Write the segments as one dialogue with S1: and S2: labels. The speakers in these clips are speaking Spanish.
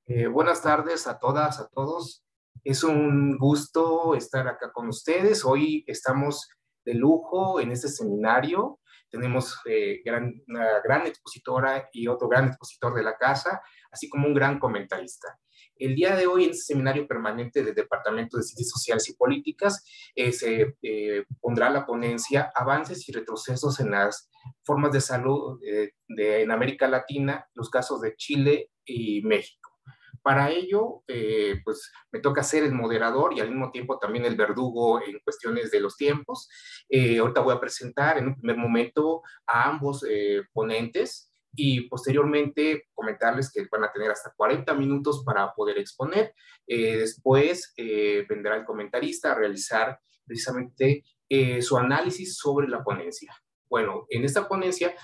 S1: Buenas tardes a todas, a todos. Es un gusto estar acá con ustedes. Hoy estamos de lujo en este seminario. Tenemos una gran expositora y otro gran expositor de la casa, así como un gran comentarista. El día de hoy, en este seminario permanente del Departamento de Ciencias Sociales y Políticas, se pondrá la ponencia Avances y retrocesos en las formas de salud en América Latina, los casos de Chile y México. Para ello, pues me toca ser el moderador y al mismo tiempo también el verdugo en cuestiones de los tiempos. Ahorita voy a presentar en un primer momento a ambos ponentes y posteriormente comentarles que van a tener hasta 40 minutos para poder exponer. Después vendrá el comentarista a realizar precisamente su análisis sobre la ponencia. Bueno, en esta ponencia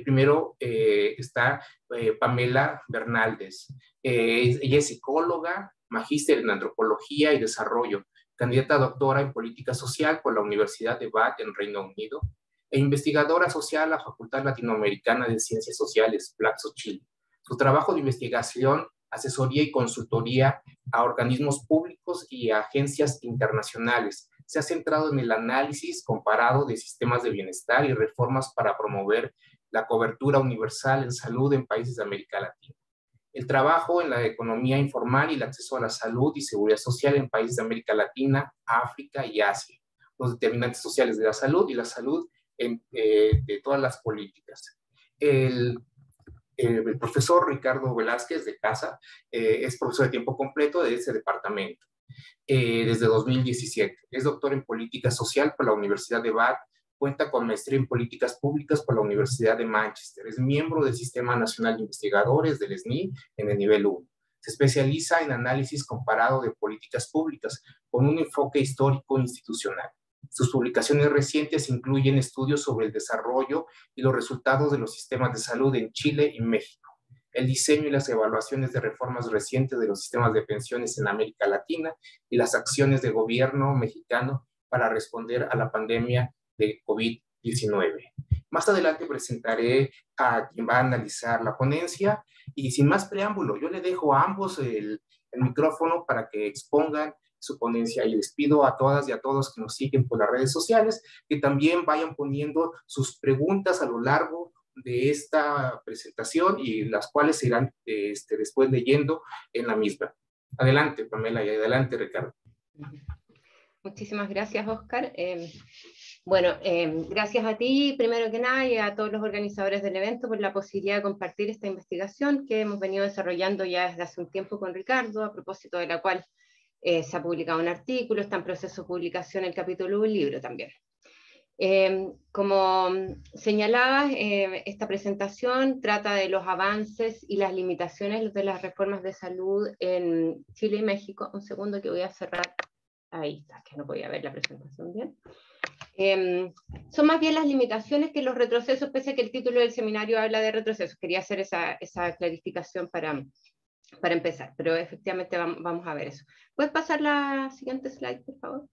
S1: primero está Pamela Bernaldez. Ella es psicóloga, magíster en antropología y desarrollo, candidata a doctora en política social por la Universidad de Bath en Reino Unido e investigadora social a la Facultad Latinoamericana de Ciencias Sociales, Flaxo, Chile. Su trabajo de investigación, asesoría y consultoría a organismos públicos y a agencias internacionales se ha centrado en el análisis comparado de sistemas de bienestar y reformas para promover la cobertura universal en salud en países de América Latina. El trabajo en la economía informal y el acceso a la salud y seguridad social en países de América Latina, África y Asia, los determinantes sociales de la salud y la salud de todas las políticas. El profesor Ricardo Velázquez de Casa es profesor de tiempo completo de ese departamento desde 2017. Es doctor en política social por la Universidad de Bath, cuenta con maestría en políticas públicas por la Universidad de Manchester, es miembro del Sistema Nacional de Investigadores del SNI en el nivel 1. Se especializa en análisis comparado de políticas públicas con un enfoque histórico institucional. Sus publicaciones recientes incluyen estudios sobre el desarrollo y los resultados de los sistemas de salud en Chile y México, el diseño y las evaluaciones de reformas recientes de los sistemas de pensiones en América Latina y las acciones de gobierno mexicano para responder a la pandemia de COVID-19. Más adelante presentaré a quien va a analizar la ponencia y sin más preámbulo, yo le dejo a ambos el micrófono para que expongan su ponencia y les pido a todas y a todos que nos siguen por las redes sociales que también vayan poniendo sus preguntas a lo largo de esta presentación y las cuales se irán después leyendo en la misma. Adelante, Pamela, y adelante, Ricardo.
S2: Muchísimas gracias, Oscar. Gracias a ti, primero que nada, y a todos los organizadores del evento por la posibilidad de compartir esta investigación que hemos venido desarrollando ya desde hace un tiempo con Ricardo, a propósito de la cual se ha publicado un artículo, está en proceso de publicación el capítulo de un libro también. Como señalabas, esta presentación trata de los avances y las limitaciones de las reformas de salud en Chile y México. Un segundo que voy a cerrar. Ahí está, que no podía ver la presentación bien. Son más bien las limitaciones que los retrocesos, pese a que el título del seminario habla de retrocesos. Quería hacer esa clarificación para empezar, pero efectivamente vamos a ver eso. ¿Puedes pasar la siguiente slide, por favor?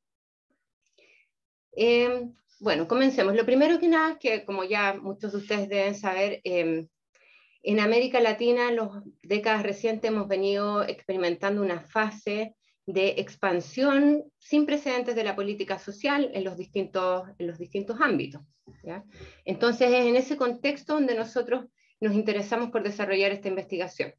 S2: Bueno, comencemos. Lo primero que nada, que como ya muchos de ustedes deben saber, en América Latina en las décadas recientes hemos venido experimentando una fase de expansión sin precedentes de la política social en los distintos ámbitos, ¿ya? Entonces es en ese contexto donde nosotros nos interesamos por desarrollar esta investigación.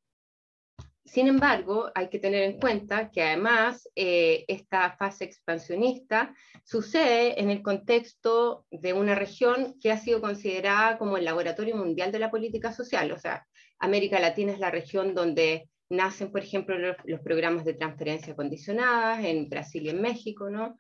S2: Sin embargo, hay que tener en cuenta que además esta fase expansionista sucede en el contexto de una región que ha sido considerada como el laboratorio mundial de la política social. O sea, América Latina es la región donde nacen, por ejemplo, los programas de transferencia condicionadas en Brasil y en México, ¿no?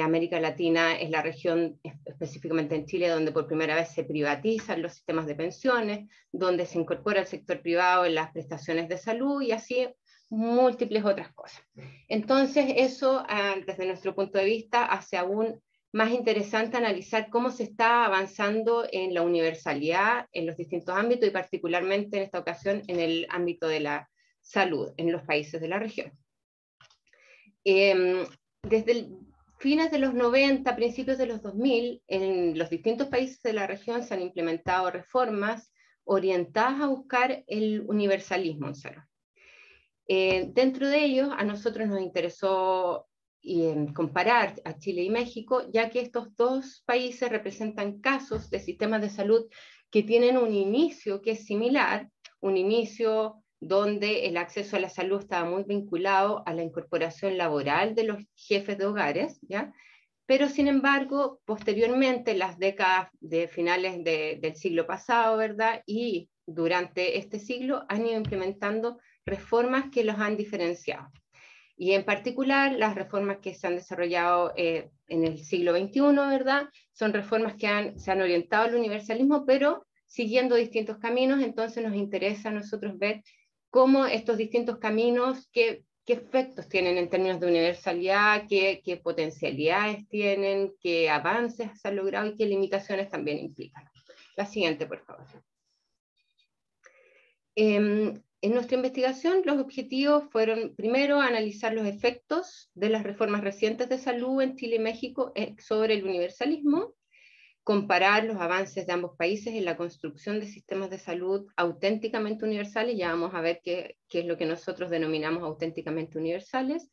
S2: América Latina es la región, específicamente en Chile, donde por primera vez se privatizan los sistemas de pensiones, donde se incorpora el sector privado en las prestaciones de salud y así múltiples otras cosas. Entonces eso, desde nuestro punto de vista, hace aún más interesante analizar cómo se está avanzando en la universalidad en los distintos ámbitos y particularmente en esta ocasión en el ámbito de la salud en los países de la región. Desde fines de los 90, principios de los 2000, en los distintos países de la región se han implementado reformas orientadas a buscar el universalismo en salud. Dentro de ellos, a nosotros nos interesó comparar a Chile y México, ya que estos dos países representan casos de sistemas de salud que tienen un inicio que es similar, un inicio donde el acceso a la salud estaba muy vinculado a la incorporación laboral de los jefes de hogares, ¿ya? Pero sin embargo, posteriormente, las décadas de finales del siglo pasado, ¿verdad? Y durante este siglo han ido implementando reformas que los han diferenciado. Y en particular, las reformas que se han desarrollado en el siglo XXI, ¿verdad? Son reformas que se han orientado al universalismo, pero siguiendo distintos caminos. Entonces nos interesa a nosotros ver cómo estos distintos caminos, qué efectos tienen en términos de universalidad, qué potencialidades tienen, qué avances se han logrado y qué limitaciones también implican. La siguiente, por favor. En nuestra investigación, los objetivos fueron, primero, analizar los efectos de las reformas recientes de salud en Chile y México sobre el universalismo, comparar los avances de ambos países en la construcción de sistemas de salud auténticamente universales, ya vamos a ver qué es lo que nosotros denominamos auténticamente universales,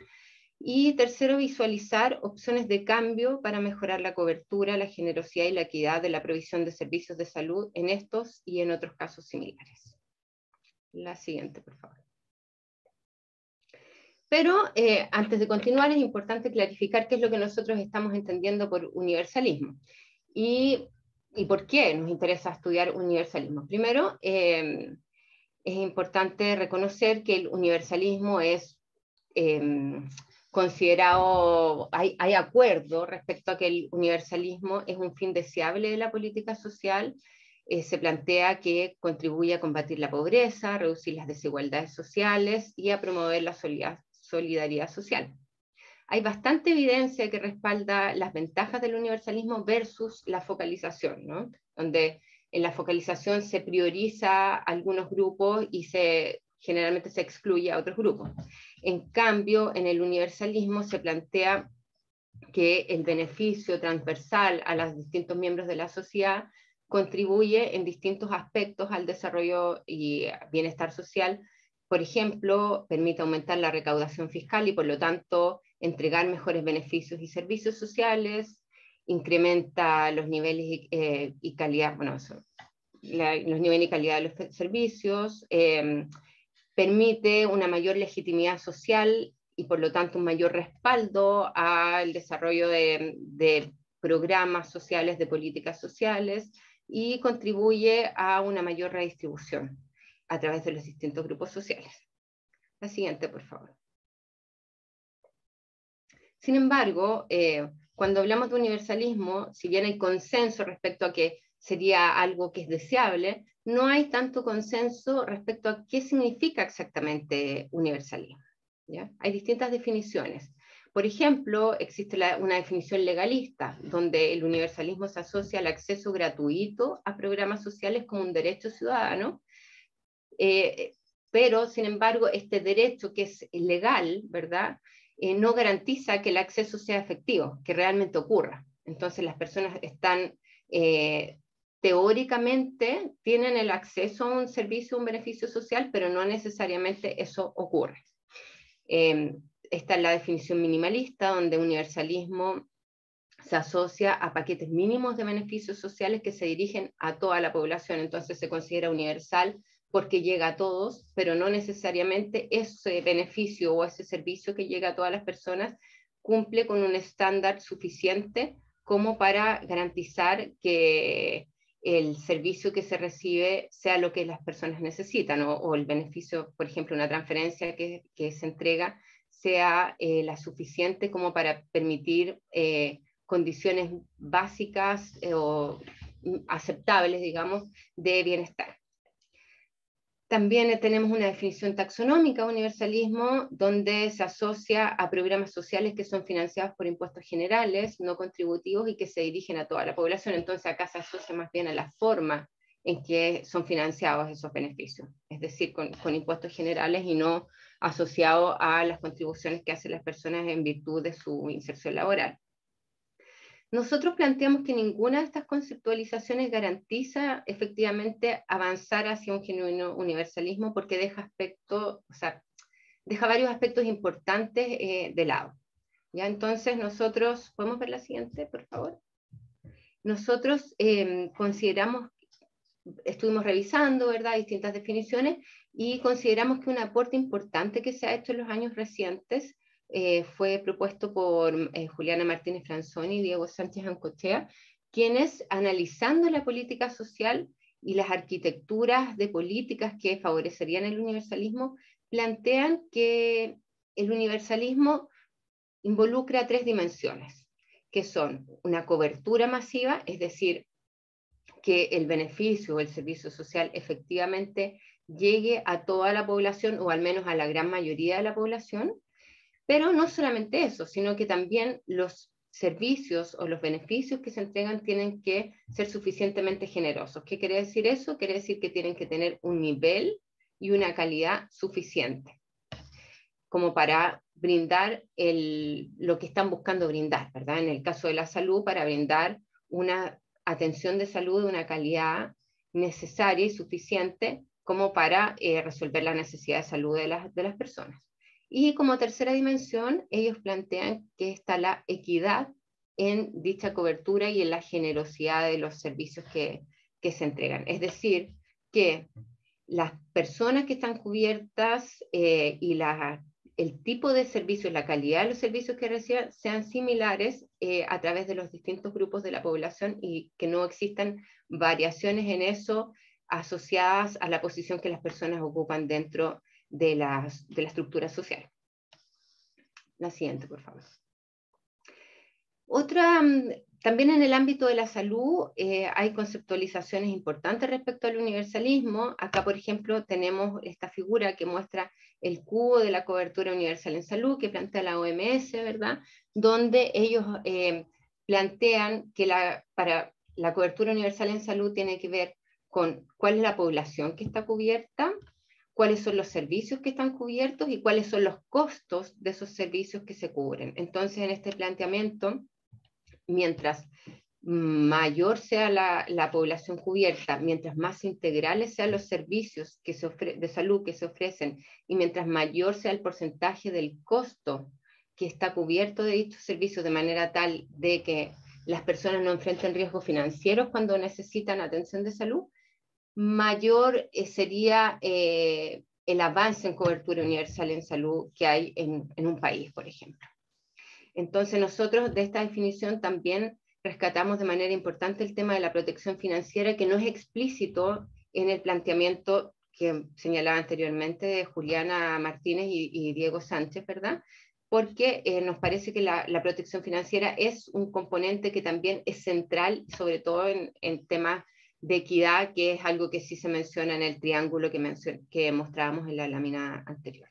S2: y tercero, visualizar opciones de cambio para mejorar la cobertura, la generosidad y la equidad de la provisión de servicios de salud en estos y en otros casos similares. La siguiente, por favor. Pero antes de continuar es importante clarificar qué es lo que nosotros estamos entendiendo por universalismo y por qué nos interesa estudiar universalismo. Primero, es importante reconocer que el universalismo es considerado, hay acuerdo respecto a que el universalismo es un fin deseable de la política social. Se plantea que contribuye a combatir la pobreza, a reducir las desigualdades sociales y a promover la solidaridad social. Hay bastante evidencia que respalda las ventajas del universalismo versus la focalización, ¿no? Donde en la focalización se prioriza a algunos grupos y generalmente se excluye a otros grupos. En cambio, en el universalismo se plantea que el beneficio transversal a los distintos miembros de la sociedad contribuye en distintos aspectos al desarrollo y bienestar social. Por ejemplo, permite aumentar la recaudación fiscal y por lo tanto entregar mejores beneficios y servicios sociales, incrementa los niveles y calidad, bueno, los niveles y calidad de los servicios, permite una mayor legitimidad social y por lo tanto un mayor respaldo al desarrollo de programas sociales, de políticas sociales, y contribuye a una mayor redistribución a través de los distintos grupos sociales. La siguiente, por favor. Sin embargo, cuando hablamos de universalismo, si bien hay consenso respecto a que sería algo que es deseable, no hay tanto consenso respecto a qué significa exactamente universalismo, ¿ya? Hay distintas definiciones. Por ejemplo, existe una definición legalista, donde el universalismo se asocia al acceso gratuito a programas sociales como un derecho ciudadano, pero, sin embargo, este derecho que es legal, ¿verdad?, no garantiza que el acceso sea efectivo, que realmente ocurra. Entonces, las personas están, teóricamente, tienen el acceso a un servicio, un beneficio social, pero no necesariamente eso ocurre. Esta es la definición minimalista, donde universalismo se asocia a paquetes mínimos de beneficios sociales que se dirigen a toda la población, entonces se considera universal porque llega a todos, pero no necesariamente ese beneficio o ese servicio que llega a todas las personas cumple con un estándar suficiente como para garantizar que el servicio que se recibe sea lo que las personas necesitan, o el beneficio, por ejemplo, una transferencia que se entrega, sea la suficiente como para permitir condiciones básicas o aceptables, digamos, de bienestar. También tenemos una definición taxonómica de universalismo, donde se asocia a programas sociales que son financiados por impuestos generales, no contributivos y que se dirigen a toda la población. Entonces acá se asocia más bien a la forma en que son financiados esos beneficios, es decir, con impuestos generales y no asociado a las contribuciones que hacen las personas en virtud de su inserción laboral. Nosotros planteamos que ninguna de estas conceptualizaciones garantiza efectivamente avanzar hacia un genuino universalismo porque deja deja varios aspectos importantes de lado. ¿Ya? Entonces nosotros, ¿podemos ver la siguiente, por favor? Nosotros consideramos, estuvimos revisando, ¿verdad?, distintas definiciones y consideramos que un aporte importante que se ha hecho en los años recientes fue propuesto por Juliana Martínez Franzoni y Diego Sánchez Ancochea, quienes, analizando la política social y las arquitecturas de políticas que favorecerían el universalismo, plantean que el universalismo involucra tres dimensiones, que son una cobertura masiva, es decir, que el beneficio o el servicio social efectivamente llegue a toda la población o al menos a la gran mayoría de la población, pero no solamente eso, sino que también los servicios o los beneficios que se entregan tienen que ser suficientemente generosos. ¿Qué quiere decir eso? Quiere decir que tienen que tener un nivel y una calidad suficiente como para brindar lo que están buscando brindar, ¿verdad? En el caso de la salud, para brindar una atención de salud de una calidad necesaria y suficiente como para resolver la necesidad de salud de las personas. Y como tercera dimensión, ellos plantean que está la equidad en dicha cobertura y en la generosidad de los servicios que se entregan. Es decir, que las personas que están cubiertas y el tipo de servicios, la calidad de los servicios que reciban sean similares a través de los distintos grupos de la población y que no existan variaciones en eso asociadas a la posición que las personas ocupan dentro de la estructura social. La siguiente, por favor. También en el ámbito de la salud hay conceptualizaciones importantes respecto al universalismo. Acá, por ejemplo, tenemos esta figura que muestra el cubo de la cobertura universal en salud que plantea la OMS, ¿verdad? Donde ellos plantean que para la cobertura universal en salud tiene que ver con cuál es la población que está cubierta, cuáles son los servicios que están cubiertos y cuáles son los costos de esos servicios que se cubren. Entonces, en este planteamiento, mientras mayor sea la población cubierta, mientras más integrales sean los servicios de salud que se ofrecen y mientras mayor sea el porcentaje del costo que está cubierto de dichos servicios de manera tal de que las personas no enfrenten riesgos financieros cuando necesitan atención de salud, mayor sería el avance en cobertura universal en salud que hay en un país, por ejemplo. Entonces nosotros de esta definición también rescatamos de manera importante el tema de la protección financiera, que no es explícito en el planteamiento que señalaba anteriormente de Juliana Martínez y Diego Sánchez, ¿verdad? Porque nos parece que la protección financiera es un componente que también es central, sobre todo en temas de equidad, que es algo que sí se menciona en el triángulo que mostrábamos en la lámina anterior.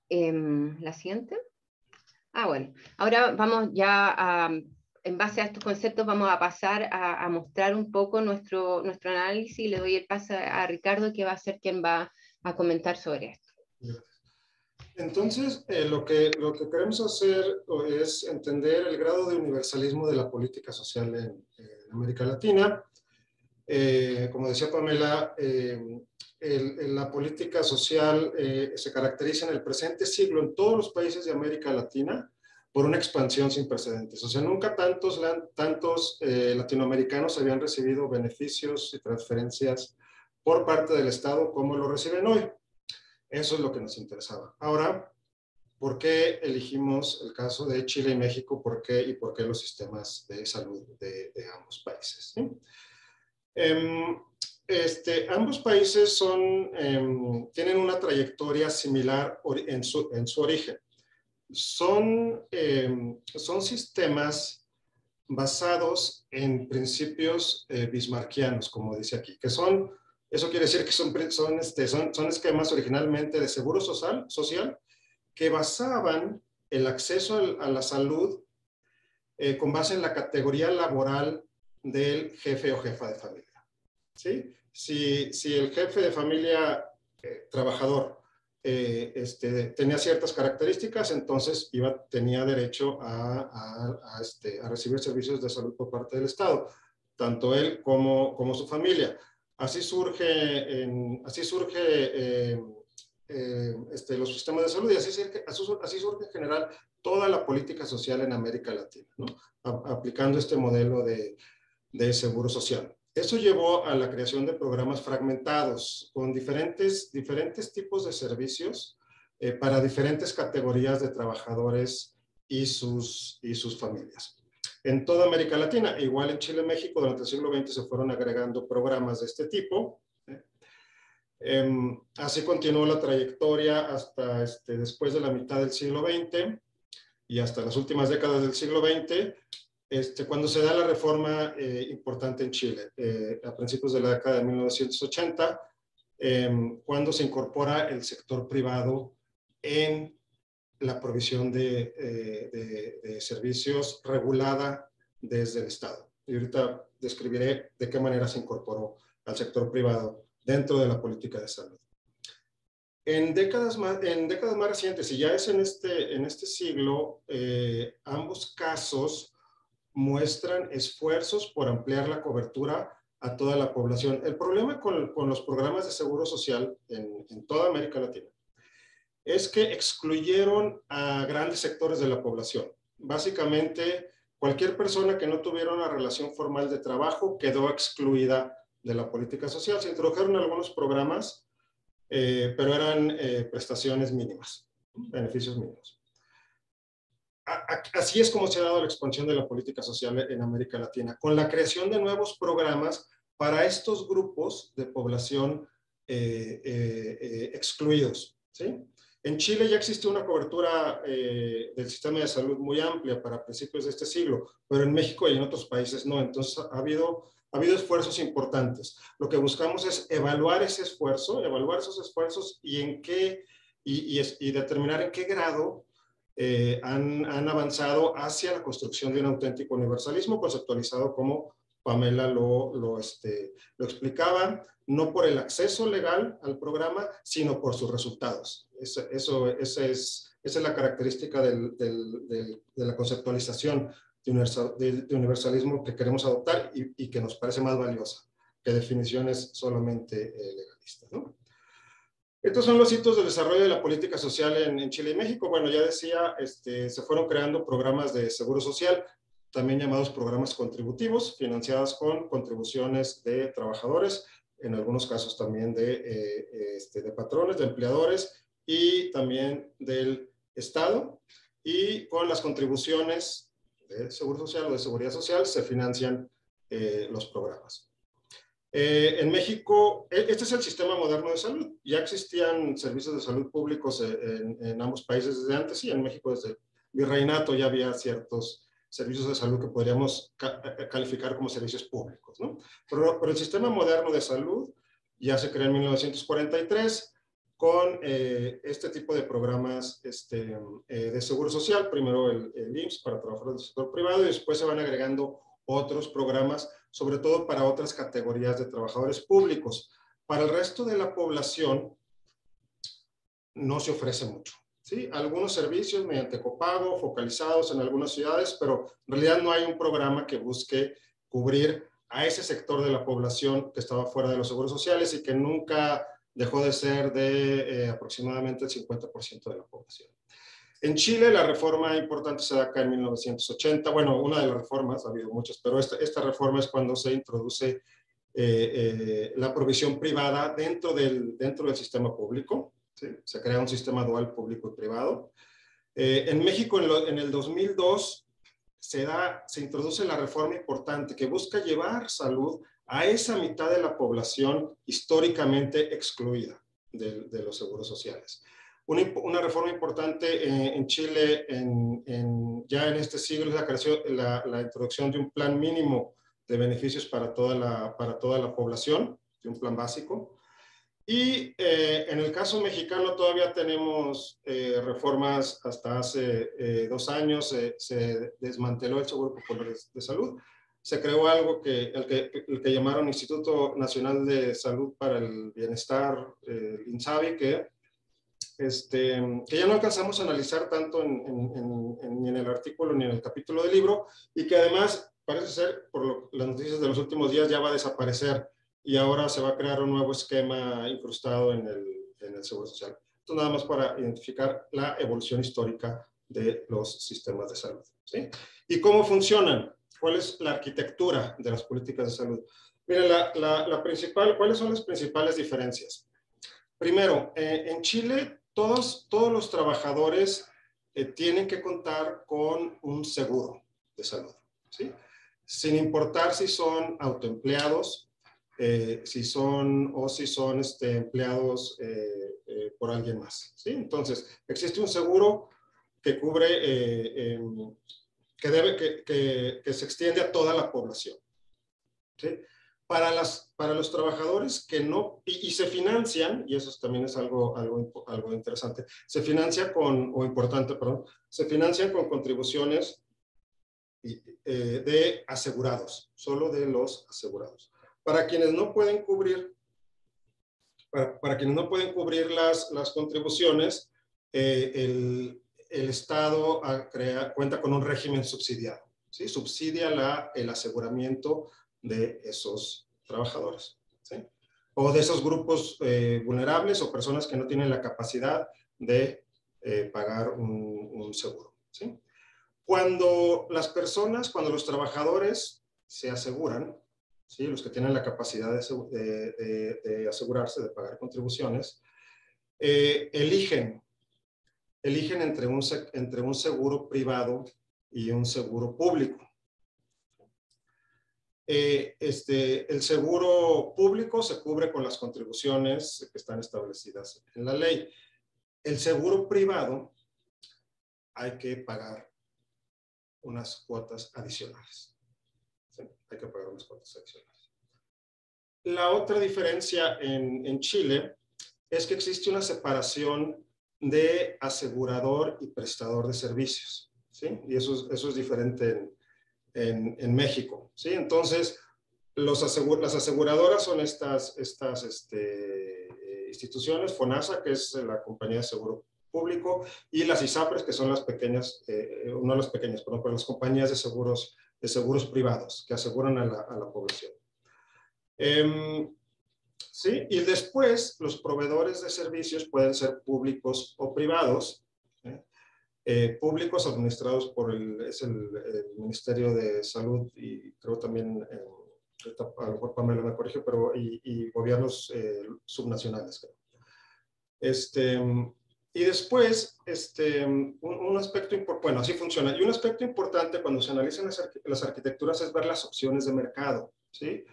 S2: La siguiente. Bueno, ahora vamos ya en base a estos conceptos vamos a pasar a mostrar un poco nuestro análisis y le doy el paso a Ricardo, que va a ser quien va a comentar sobre esto.
S3: Entonces, lo que queremos hacer es entender el grado de universalismo de la política social en América Latina. Como decía Pamela, la política social se caracteriza en el presente siglo en todos los países de América Latina por una expansión sin precedentes. O sea, nunca tantos latinoamericanos habían recibido beneficios y transferencias por parte del Estado como lo reciben hoy. Eso es lo que nos interesaba. Ahora, ¿por qué elegimos el caso de Chile y México? ¿Por qué los sistemas de salud de ambos países? ¿Sí? Ambos países tienen una trayectoria similar en su origen. Son sistemas basados en principios bismarckianos, como dice aquí, que eso quiere decir que son esquemas originalmente de seguro social que basaban el acceso a la salud con base en la categoría laboral del jefe o jefa de familia. ¿Sí? Si el jefe de familia trabajador tenía ciertas características, entonces tenía derecho a recibir servicios de salud por parte del Estado, tanto él como su familia. Así surge los sistemas de salud, y así surge en general toda la política social en América Latina, ¿no? Aplicando este modelo de seguro social. Eso llevó a la creación de programas fragmentados con diferentes tipos de servicios para diferentes categorías de trabajadores y sus familias. En toda América Latina, igual en Chile y México, durante el siglo XX se fueron agregando programas de este tipo. Así continuó la trayectoria hasta después de la mitad del siglo XX y hasta las últimas décadas del siglo XX, cuando se da la reforma importante en Chile, a principios de la década de 1980, cuando se incorpora el sector privado en la provisión de servicios regulada desde el Estado. Y ahorita describiré de qué manera se incorporó al sector privado dentro de la política de salud. En décadas más recientes, y ya es en este siglo, ambos casos muestran esfuerzos por ampliar la cobertura a toda la población. El problema con los programas de seguro social en toda América Latina es que excluyeron a grandes sectores de la población. Básicamente, cualquier persona que no tuviera una relación formal de trabajo quedó excluida de la política social. Se introdujeron algunos programas, pero eran prestaciones mínimas, beneficios mínimos. Así es como se ha dado la expansión de la política social en América Latina, con la creación de nuevos programas para estos grupos de población excluidos, ¿sí? En Chile ya existe una cobertura del sistema de salud muy amplia para principios de este siglo, pero en México y en otros países no. Entonces ha habido esfuerzos importantes. Lo que buscamos es evaluar esos esfuerzos y determinar en qué grado han avanzado hacia la construcción de un auténtico universalismo conceptualizado como Pamela lo explicaba, no por el acceso legal al programa, sino por sus resultados. Esa es la característica de la conceptualización de universalismo que queremos adoptar y que nos parece más valiosa que definiciones solamente legalistas, ¿no? Estos son los hitos del desarrollo de la política social en Chile y México. Bueno, ya decía, se fueron creando programas de seguro social, también llamados programas contributivos, financiados con contribuciones de trabajadores, en algunos casos también de patrones, de empleadores y también del Estado. Y con las contribuciones de seguro social o de seguridad social se financian los programas. En México, este es el sistema moderno de salud. Ya existían servicios de salud públicos en ambos países desde antes, y en México desde el virreinato ya había ciertos servicios de salud que podríamos calificar como servicios públicos, ¿no? Pero el sistema moderno de salud ya se creó en 1943 con este tipo de programas de seguro social. Primero el IMSS para trabajadores del sector privado y después se van agregando otros programas, sobre todo para otras categorías de trabajadores públicos. Para el resto de la población no se ofrece mucho, ¿sí? Algunos servicios mediante copago, focalizados en algunas ciudades, pero en realidad no hay un programa que busque cubrir a ese sector de la población que estaba fuera de los seguros sociales y que nunca dejó de ser de aproximadamente el 50% de la población. En Chile, la reforma importante se da acá en 1980. Bueno, una de las reformas, ha habido muchas, pero esta reforma es cuando se introduce la provisión privada dentro del sistema público, ¿sí? Se crea un sistema dual público y privado. En México, en el 2002, se introduce la reforma importante que busca llevar salud a esa mitad de la población históricamente excluida de los seguros sociales. Una reforma importante en Chile ya en este siglo es la introducción de un plan mínimo de beneficios para toda la población, de un plan básico. Y en el caso mexicano todavía tenemos reformas. Hasta hace 2 años se desmanteló el Seguro Popular de Salud. Se creó algo el que llamaron Instituto Nacional de Salud para el Bienestar, INSABI, que ya no alcanzamos a analizar tanto ni en el artículo ni en el capítulo del libro, y que además parece ser, por las noticias de los últimos días, ya va a desaparecer y ahora se va a crear un nuevo esquema incrustado en el Seguro Social. Esto nada más para identificar la evolución histórica de los sistemas de salud, ¿sí? ¿Y cómo funcionan? ¿Cuál es la arquitectura de las políticas de salud? Miren, ¿cuáles son las principales diferencias? Primero, en Chile, todos los trabajadores tienen que contar con un seguro de salud, ¿sí? Sin importar si son autoempleados, si son empleados por alguien más, ¿sí? Entonces, existe un seguro que cubre, que se extiende a toda la población, ¿sí? Para los trabajadores que no, y se financian, y eso también es algo interesante, se financian se financian con contribuciones de asegurados, solo de los asegurados. Para quienes no pueden cubrir, para quienes no pueden cubrir las contribuciones, el Estado cuenta con un régimen subsidiado, ¿sí? Subsidia el aseguramiento de esos trabajadores, ¿sí? O de esos grupos vulnerables o personas que no tienen la capacidad de pagar un seguro, ¿sí? Cuando los trabajadores se aseguran, ¿sí? Los que tienen la capacidad de asegurarse, de pagar contribuciones, eligen entre un seguro privado y un seguro público. El seguro público se cubre con las contribuciones que están establecidas en la ley. El seguro privado hay que pagar unas cuotas adicionales. ¿Sí? Hay que pagar unas cuotas adicionales. La otra diferencia en Chile es que existe una separación de asegurador y prestador de servicios, ¿sí? Y eso es diferente en México, ¿sí? Entonces, las aseguradoras son estas instituciones, FONASA, que es la compañía de seguro público, y las ISAPRES, que son las pequeñas, no las pequeñas, pero las compañías de seguros privados que aseguran a la población. ¿Sí? Y después, los proveedores de servicios pueden ser públicos o privados, públicos administrados por el Ministerio de Salud y creo también, a lo mejor Pamela me corrige, pero y gobiernos subnacionales, creo. Y después, un aspecto importante, bueno, así funciona, y un aspecto importante cuando se analizan las arquitecturas es ver las opciones de mercado, ¿sí?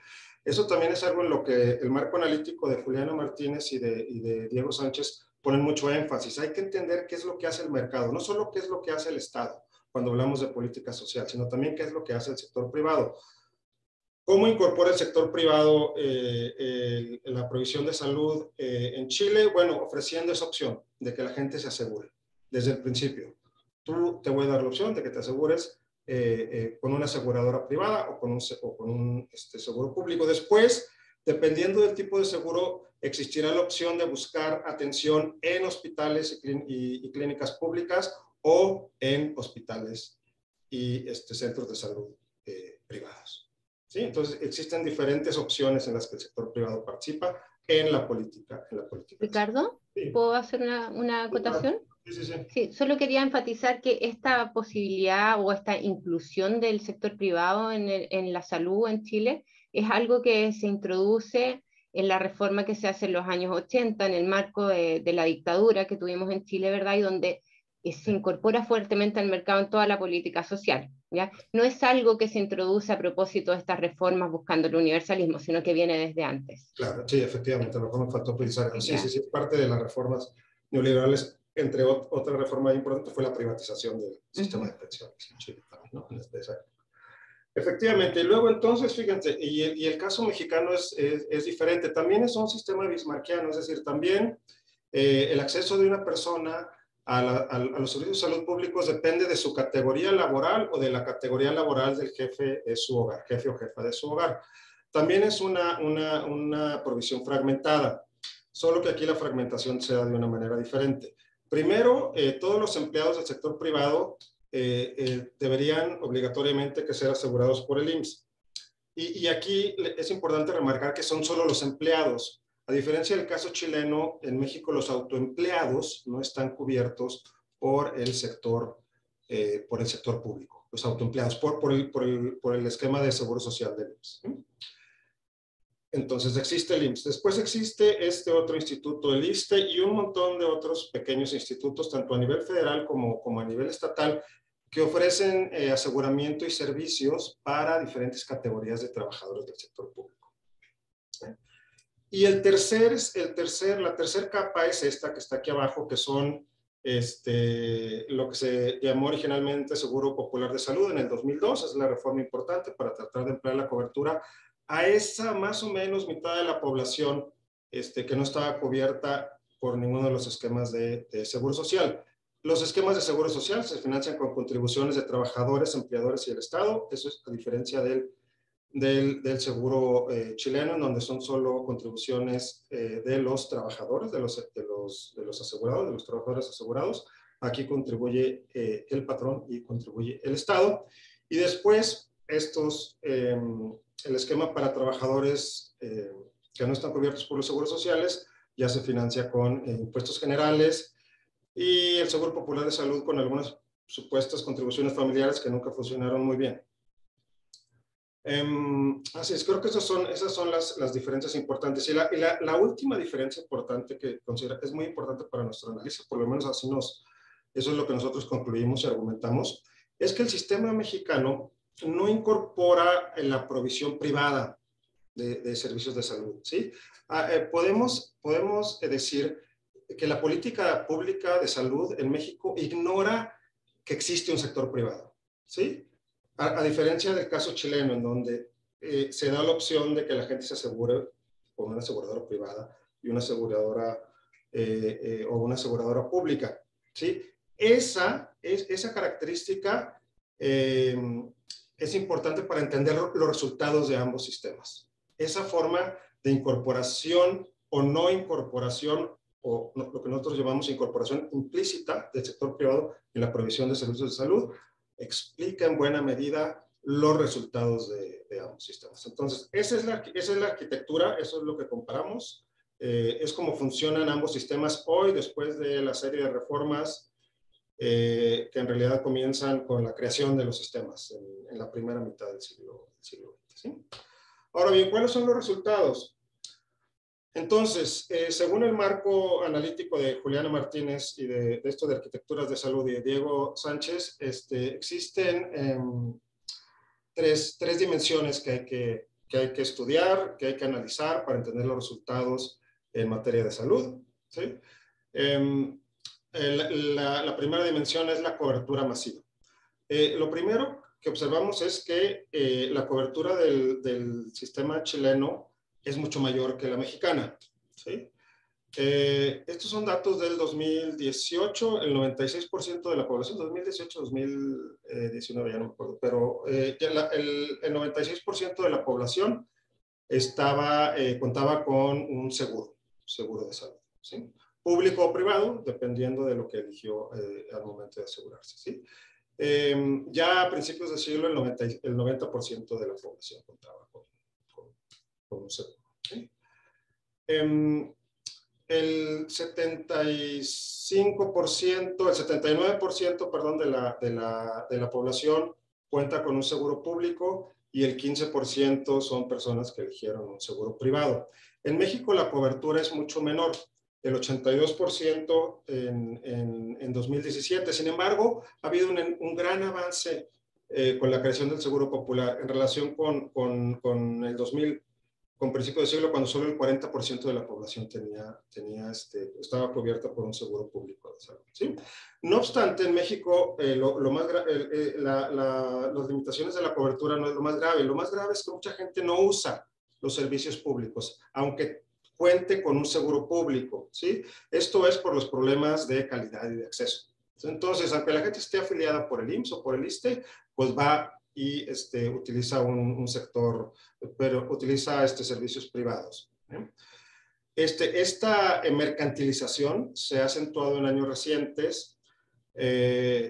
S3: Eso también es algo en lo que el marco analítico de Juliana Martínez y de Diego Sánchez ponen mucho énfasis. Hay que entender qué es lo que hace el mercado, no solo qué es lo que hace el Estado cuando hablamos de política social, sino también qué es lo que hace el sector privado. ¿Cómo incorpora el sector privado la provisión de salud en Chile? Bueno, ofreciendo esa opción de que la gente se asegure desde el principio. Tú te voy a dar la opción de que te asegures con una aseguradora privada o con un seguro público. Después, dependiendo del tipo de seguro, existirá la opción de buscar atención en hospitales y clínicas públicas o en hospitales y centros de salud privados. ¿Sí? Entonces, existen diferentes opciones en las que el sector privado participa en la política.
S2: Ricardo,
S3: sí.
S2: ¿Puedo hacer una acotación?
S3: Sí.
S2: Sí, solo quería enfatizar que esta posibilidad o esta inclusión del sector privado en la salud en Chile es algo que se introduce en la reforma que se hace en los años 80 en el marco de la dictadura que tuvimos en Chile, ¿verdad? Y donde se incorpora fuertemente al mercado en toda la política social, ¿ya? No es algo que se introduce a propósito de estas reformas buscando el universalismo, sino que viene desde antes.
S3: Claro, sí, efectivamente, a lo mejor me faltó precisar. Sí, parte de las reformas neoliberales, entre otra reforma importante, fue la privatización del sistema de pensiones en Chile también, ¿no? Efectivamente, y luego entonces, fíjense, y el caso mexicano es diferente, también es un sistema bismarckiano, es decir, también el acceso de una persona a los servicios de salud públicos depende de su categoría laboral o de la categoría laboral del jefe de su hogar, jefe o jefa de su hogar. También es una provisión fragmentada, solo que aquí la fragmentación se da de una manera diferente. Primero, todos los empleados del sector privado deberían obligatoriamente que ser asegurados por el IMSS. Y aquí es importante remarcar que son solo los empleados. A diferencia del caso chileno, en México los autoempleados no están cubiertos por el sector público, los autoempleados, por el esquema de seguro social del IMSS. Entonces existe el IMSS. Después existe este otro instituto, el ISSSTE, y un montón de otros pequeños institutos, tanto a nivel federal como a nivel estatal, que ofrecen aseguramiento y servicios para diferentes categorías de trabajadores del sector público. Y la tercera capa es esta que está aquí abajo, que son lo que se llamó originalmente Seguro Popular de Salud en el 2002, es la reforma importante para tratar de emplear la cobertura a esa más o menos mitad de la población que no estaba cubierta por ninguno de los esquemas de seguro social. Los esquemas de seguro social se financian con contribuciones de trabajadores, empleadores y el Estado. Eso es a diferencia del seguro chileno, en donde son solo contribuciones de los trabajadores, de los asegurados, de los trabajadores asegurados. Aquí contribuye el patrón y contribuye el Estado. Y después, el esquema para trabajadores que no están cubiertos por los seguros sociales ya se financia con impuestos generales y el Seguro Popular de Salud con algunas supuestas contribuciones familiares que nunca funcionaron muy bien. Así es, creo que esas son las diferencias importantes. Y la última diferencia importante que considero es muy importante para nuestro análisis, por lo menos eso es lo que nosotros concluimos y argumentamos, es que el sistema mexicano no incorpora la provisión privada de servicios de salud, ¿sí? Podemos decir que la política pública de salud en México ignora que existe un sector privado, ¿sí? A diferencia del caso chileno, en donde se da la opción de que la gente se asegure con una aseguradora privada y una aseguradora o una aseguradora pública, ¿sí? Esa característica es importante para entender los resultados de ambos sistemas. Esa forma de incorporación o no incorporación, o lo que nosotros llamamos incorporación implícita del sector privado en la provisión de servicios de salud, explica en buena medida los resultados de ambos sistemas. Entonces, esa es la arquitectura, eso es lo que comparamos, es como funcionan ambos sistemas hoy, después de la serie de reformas que en realidad comienzan con la creación de los sistemas en la primera mitad del siglo XX. ¿Sí? Ahora bien, ¿cuáles son los resultados? Entonces, según el marco analítico de Juliana Martínez y de esto de arquitecturas de salud y de Diego Sánchez, existen tres dimensiones que hay que estudiar, que hay que analizar para entender los resultados en materia de salud, ¿sí? La primera dimensión es la cobertura masiva. Lo primero que observamos es que la cobertura del sistema chileno es mucho mayor que la mexicana, ¿sí? Estos son datos del 2018, el 96% de la población, 2018, 2019, ya no me acuerdo, pero el 96% de la población contaba con un seguro de salud, ¿sí? Público o privado, dependiendo de lo que eligió al momento de asegurarse, ¿sí? Ya a principios del siglo, el 90% de la población contaba con un seguro, ¿sí? El 79%, perdón, de la población cuenta con un seguro público y el 15% son personas que eligieron un seguro privado. En México la cobertura es mucho menor, el 82% en 2017. Sin embargo, ha habido un gran avance con la creación del Seguro Popular en relación con el 2000, con principio de siglo, cuando solo el 40% de la población estaba cubierta por un seguro público de salud, ¿sí? No obstante, en México las limitaciones de la cobertura no es lo más grave. Lo más grave es que mucha gente no usa los servicios públicos, aunque cuente con un seguro público, ¿sí? Esto es por los problemas de calidad y de acceso. Entonces, aunque la gente esté afiliada por el IMSS o por el ISSSTE, pues va y utiliza un sector, pero utiliza servicios privados, ¿eh? Esta mercantilización se ha acentuado en años recientes,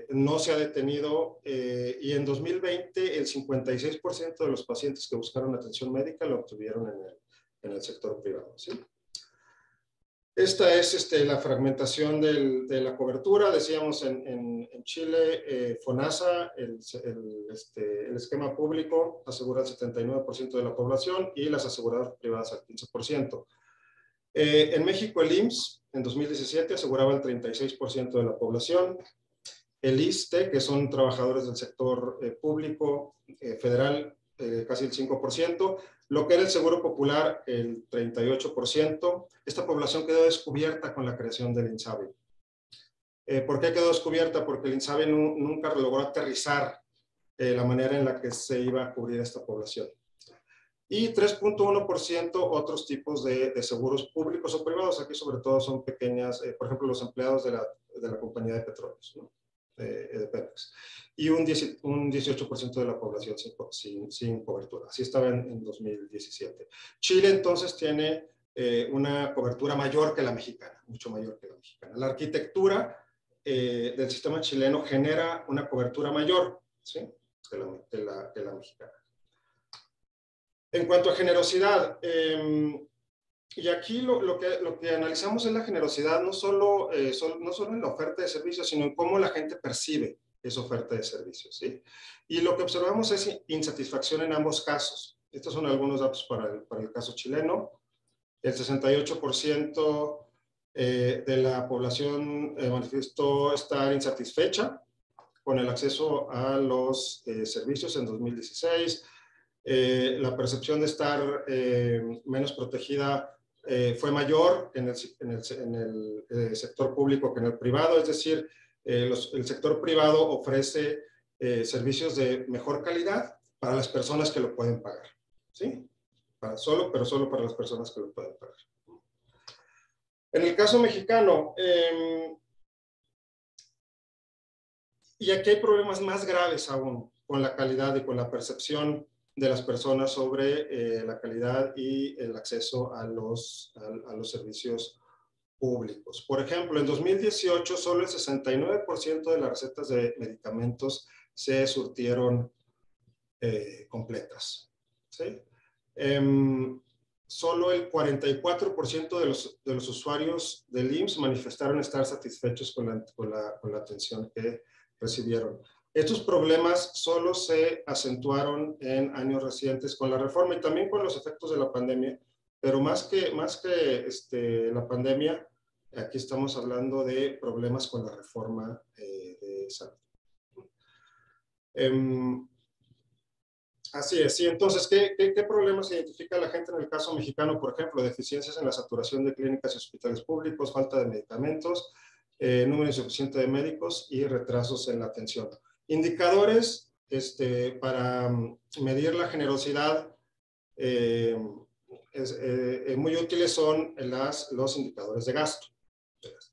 S3: no se ha detenido, y en 2020 el 56% de los pacientes que buscaron atención médica lo obtuvieron en el sector privado, ¿sí? Esta es la fragmentación de la cobertura. Decíamos en Chile, FONASA, el esquema público asegura el 79% de la población y las aseguradoras privadas al 15%. En México, el IMSS en 2017 aseguraba el 36% de la población. El ISSSTE, que son trabajadores del sector público federal, casi el 5%. Lo que era el Seguro Popular, el 38%. Esta población quedó descubierta con la creación del INSABI. ¿Por qué quedó descubierta? Porque el INSABI nunca logró aterrizar la manera en la que se iba a cubrir esta población. Y 3.1% otros tipos de seguros públicos o privados. Aquí sobre todo son pequeñas, por ejemplo, los empleados de la compañía de petróleos, ¿no? De Pemex. Y un 18% de la población sin cobertura. Así estaba en 2017. Chile entonces tiene una cobertura mayor que la mexicana, mucho mayor que la mexicana. La arquitectura del sistema chileno genera una cobertura mayor, ¿sí?, que la mexicana. En cuanto a generosidad, y aquí lo que analizamos es la generosidad no solo en la oferta de servicios, sino en cómo la gente percibe esa oferta de servicios, ¿sí? Y lo que observamos es insatisfacción en ambos casos. Estos son algunos datos para el caso chileno. El 68% de la población manifestó estar insatisfecha con el acceso a los servicios en 2016. La percepción de estar menos protegida fue mayor en el sector público que en el privado, es decir, el sector privado ofrece servicios de mejor calidad para las personas que lo pueden pagar, ¿sí? Pero solo para las personas que lo pueden pagar. En el caso mexicano, y aquí hay problemas más graves aún con la calidad y con la percepción de las personas sobre la calidad y el acceso a los servicios públicos. Por ejemplo, en 2018 solo el 69% de las recetas de medicamentos se surtieron completas, ¿sí? Solo el 44% de los usuarios del IMSS manifestaron estar satisfechos con la atención que recibieron. Estos problemas solo se acentuaron en años recientes con la reforma y también con los efectos de la pandemia, pero más que la pandemia, aquí estamos hablando de problemas con la reforma de salud. Así es, sí. Entonces, ¿qué problemas identifica la gente en el caso mexicano? Por ejemplo, deficiencias en la saturación de clínicas y hospitales públicos, falta de medicamentos, número insuficiente de médicos y retrasos en la atención. Indicadores para medir la generosidad muy útiles son los indicadores de gasto,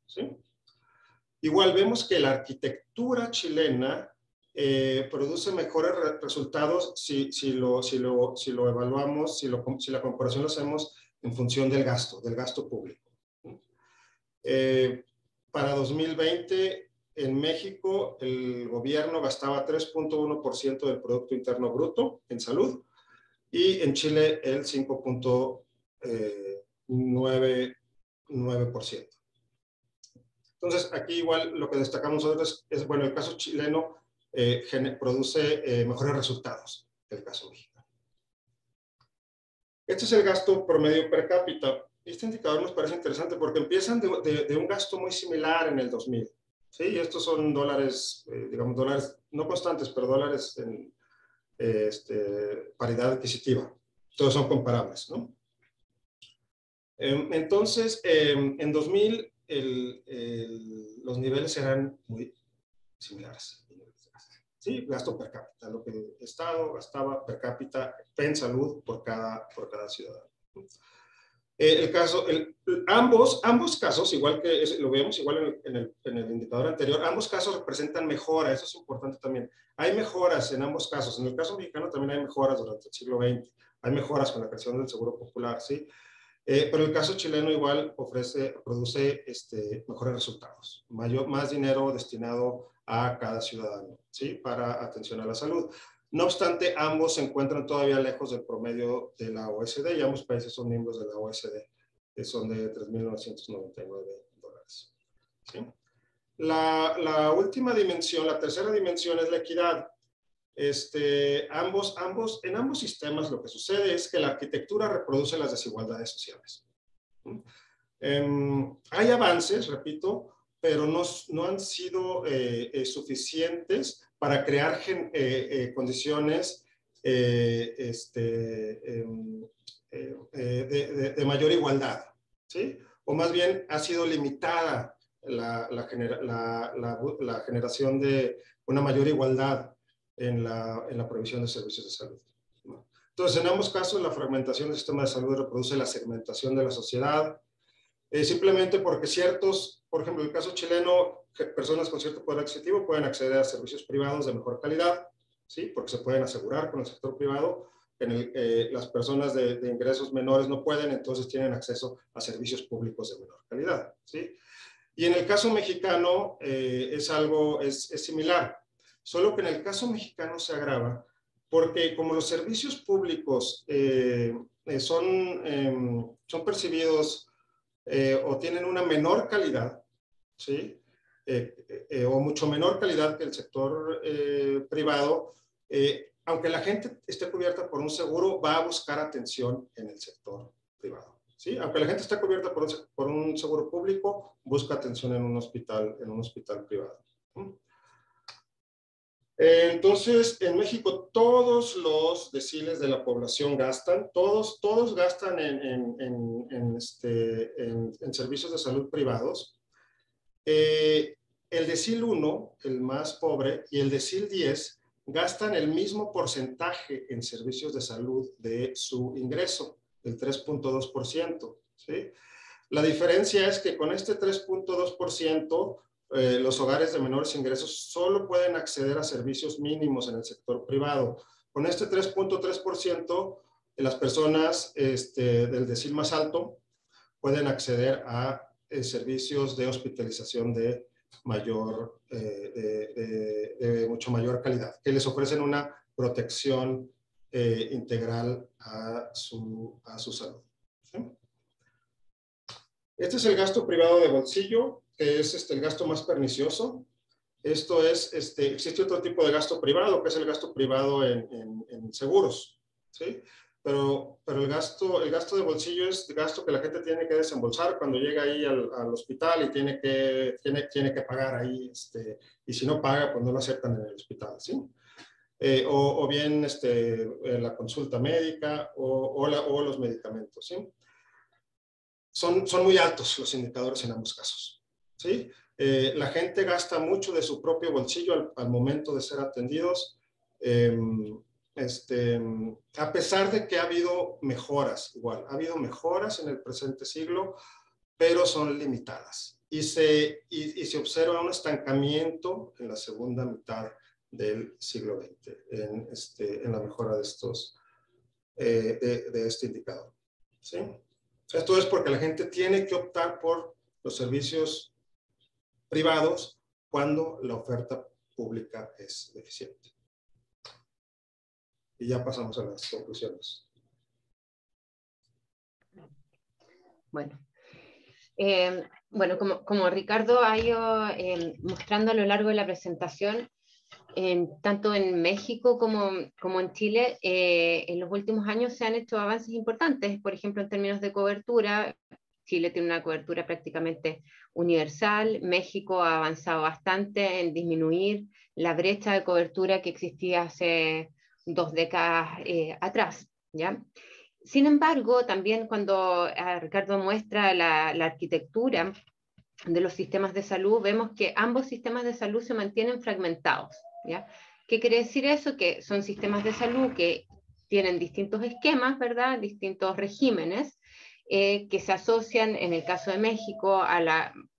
S3: ¿sí? Igual vemos que la arquitectura chilena produce mejores resultados si lo evaluamos, si la comparación lo hacemos en función del gasto público. Para 2020, en México, el gobierno gastaba 3.1% del Producto Interno Bruto en salud y en Chile el 5.9%. Entonces, aquí igual lo que destacamos nosotros es, bueno, el caso chileno produce mejores resultados que el caso mexicano. Este es el gasto promedio per cápita. Este indicador nos parece interesante porque empiezan de un gasto muy similar en el 2000. ¿Sí? Y estos son dólares, digamos, dólares no constantes, pero dólares en paridad adquisitiva. Todos son comparables, ¿no? Entonces, en 2000, los niveles eran muy similares. Sí, gasto per cápita, lo que el Estado gastaba per cápita en salud por cada ciudadano. Ambos casos, igual que lo vemos igual en el indicador anterior, ambos casos representan mejora, eso es importante también. Hay mejoras en ambos casos. En el caso mexicano también hay mejoras durante el siglo XX. Hay mejoras con la creación del Seguro Popular, ¿sí? Pero el caso chileno igual produce mejores resultados, más dinero destinado a cada ciudadano, ¿sí? Para atención a la salud. No obstante, ambos se encuentran todavía lejos del promedio de la OECD y ambos países son miembros de la OECD. que son de $3.999. ¿Sí? La última dimensión, la tercera dimensión es la equidad. En ambos sistemas lo que sucede es que la arquitectura reproduce las desigualdades sociales. Hay avances, repito, pero no han sido suficientes para crear condiciones de mayor igualdad, ¿sí? O más bien ha sido limitada la generación de una mayor igualdad en la provisión de servicios de salud, ¿no? Entonces, en ambos casos, la fragmentación del sistema de salud reproduce la segmentación de la sociedad, simplemente porque por ejemplo, en el caso chileno, personas con cierto poder adquisitivo pueden acceder a servicios privados de mejor calidad, ¿sí? Porque se pueden asegurar con el sector privado. Las personas de ingresos menores no pueden, entonces tienen acceso a servicios públicos de menor calidad, ¿sí? Y en el caso mexicano es similar, solo que en el caso mexicano se agrava porque como los servicios públicos son percibidos o tienen una menor calidad, ¿sí? O mucho menor calidad que el sector privado, aunque la gente esté cubierta por un seguro, va a buscar atención en el sector privado, ¿sí? Aunque la gente esté cubierta por un seguro público, busca atención en un hospital privado. Entonces, en México todos los deciles de la población gastan, todos gastan en servicios de salud privados. El decil 1, el más pobre, y el decil 10 gastan el mismo porcentaje en servicios de salud de su ingreso, el 3.2%, ¿sí? La diferencia es que con este 3.2%, los hogares de menores ingresos solo pueden acceder a servicios mínimos en el sector privado. Con este 3.3%, las personas del decil más alto pueden acceder a servicios de hospitalización de mucho mayor calidad, que les ofrecen una protección integral a su salud, ¿sí? Este es el gasto privado de bolsillo, que es el gasto más pernicioso. Existe otro tipo de gasto privado, que es el gasto privado en seguros, ¿sí? Pero el gasto de bolsillo es el gasto que la gente tiene que desembolsar cuando llega ahí al hospital y tiene que pagar ahí, y si no paga, pues no lo aceptan en el hospital, ¿sí? O bien la consulta médica o los medicamentos, ¿sí? Son muy altos los indicadores en ambos casos, ¿sí? La gente gasta mucho de su propio bolsillo al momento de ser atendidos, a pesar de que ha habido mejoras, ha habido mejoras en el presente siglo, pero son limitadas. Y se observa un estancamiento en la segunda mitad del siglo XX en la mejora de este indicador, ¿sí? Esto es porque la gente tiene que optar por los servicios privados cuando la oferta pública es deficiente. Y ya pasamos a las conclusiones.
S2: Bueno, como Ricardo ha ido mostrando a lo largo de la presentación, tanto en México como en Chile, en los últimos años se han hecho avances importantes. Por ejemplo, en términos de cobertura, Chile tiene una cobertura prácticamente universal. México ha avanzado bastante en disminuir la brecha de cobertura que existía hace 2 décadas atrás, ¿ya? Sin embargo, también cuando Ricardo muestra la arquitectura de los sistemas de salud, vemos que ambos sistemas de salud se mantienen fragmentados, ¿ya? ¿Qué quiere decir eso? Que son sistemas de salud que tienen distintos esquemas, ¿verdad? Distintos regímenes que se asocian, en el caso de México,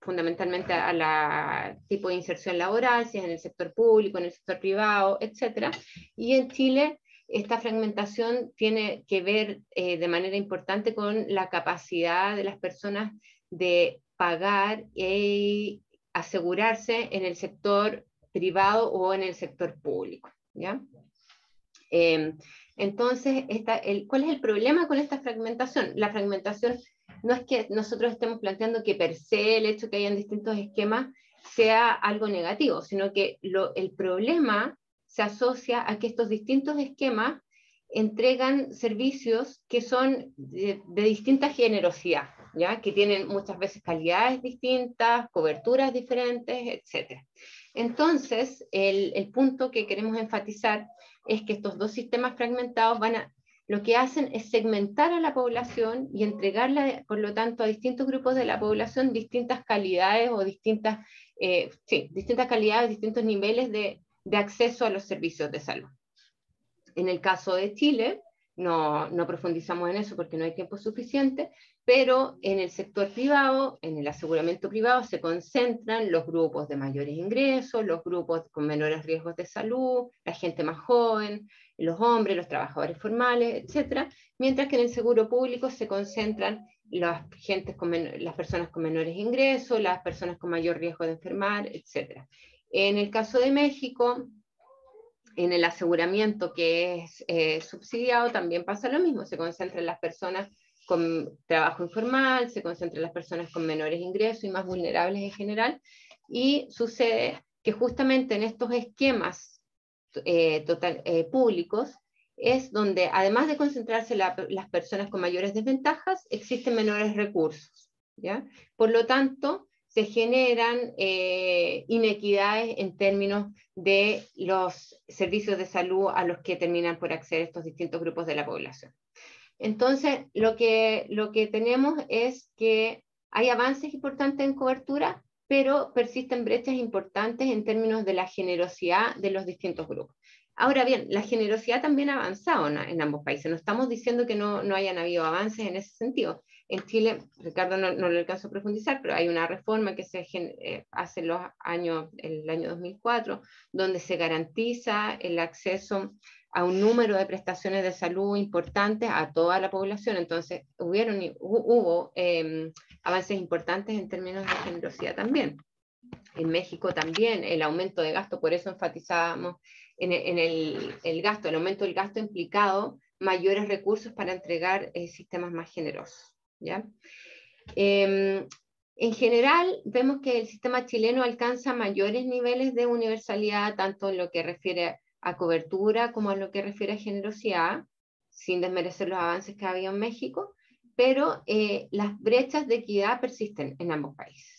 S2: fundamentalmente a la tipo de inserción laboral, si es en el sector público, en el sector privado, etc. Y en Chile, esta fragmentación tiene que ver de manera importante con la capacidad de las personas de pagar y asegurarse en el sector privado o en el sector público, ¿ya? Entonces, ¿cuál es el problema con esta fragmentación? La fragmentación no es que nosotros estemos planteando que per se el hecho de que hayan distintos esquemas sea algo negativo, sino que el problema se asocia a que estos distintos esquemas entregan servicios que son de distinta generosidad, ¿ya? Que tienen muchas veces calidades distintas, coberturas diferentes, etc. Entonces, el punto que queremos enfatizar es que estos dos sistemas fragmentados lo que hacen es segmentar a la población y entregarla, por lo tanto, a distintos grupos de la población distintas calidades o distintas calidades, distintos niveles de acceso a los servicios de salud. En el caso de Chile, no profundizamos en eso porque no hay tiempo suficiente, pero en el sector privado, en el aseguramiento privado, se concentran los grupos de mayores ingresos, los grupos con menores riesgos de salud, la gente más joven, los hombres, los trabajadores formales, etc. Mientras que en el seguro público se concentran las personas con menores ingresos, las personas con mayor riesgo de enfermar, etc. En el caso de México, en el aseguramiento que es subsidiado también pasa lo mismo, se concentran las personas con trabajo informal, se concentran las personas con menores ingresos y más vulnerables en general, y sucede que justamente en estos esquemas públicos es donde, además de concentrarse las personas con mayores desventajas, existen menores recursos, ¿ya? Por lo tanto, se generan inequidades en términos de los servicios de salud a los que terminan por acceder estos distintos grupos de la población. Entonces, lo que tenemos es que hay avances importantes en cobertura, pero persisten brechas importantes en términos de la generosidad de los distintos grupos. Ahora bien, la generosidad también ha avanzado en ambos países. No estamos diciendo que no hayan habido avances en ese sentido. En Chile, Ricardo no lo alcanzo a profundizar, pero hay una reforma que se hace el año 2004, donde se garantiza el acceso a un número de prestaciones de salud importantes a toda la población. Entonces, hubo avances importantes en términos de generosidad también. En México también el aumento de gasto, por eso enfatizábamos en el gasto, el aumento del gasto implicado mayores recursos para entregar sistemas más generosos, ¿ya? En general, vemos que el sistema chileno alcanza mayores niveles de universalidad, tanto en lo que refiere a cobertura como en lo que refiere a generosidad, sin desmerecer los avances que había en México, pero las brechas de equidad persisten en ambos países.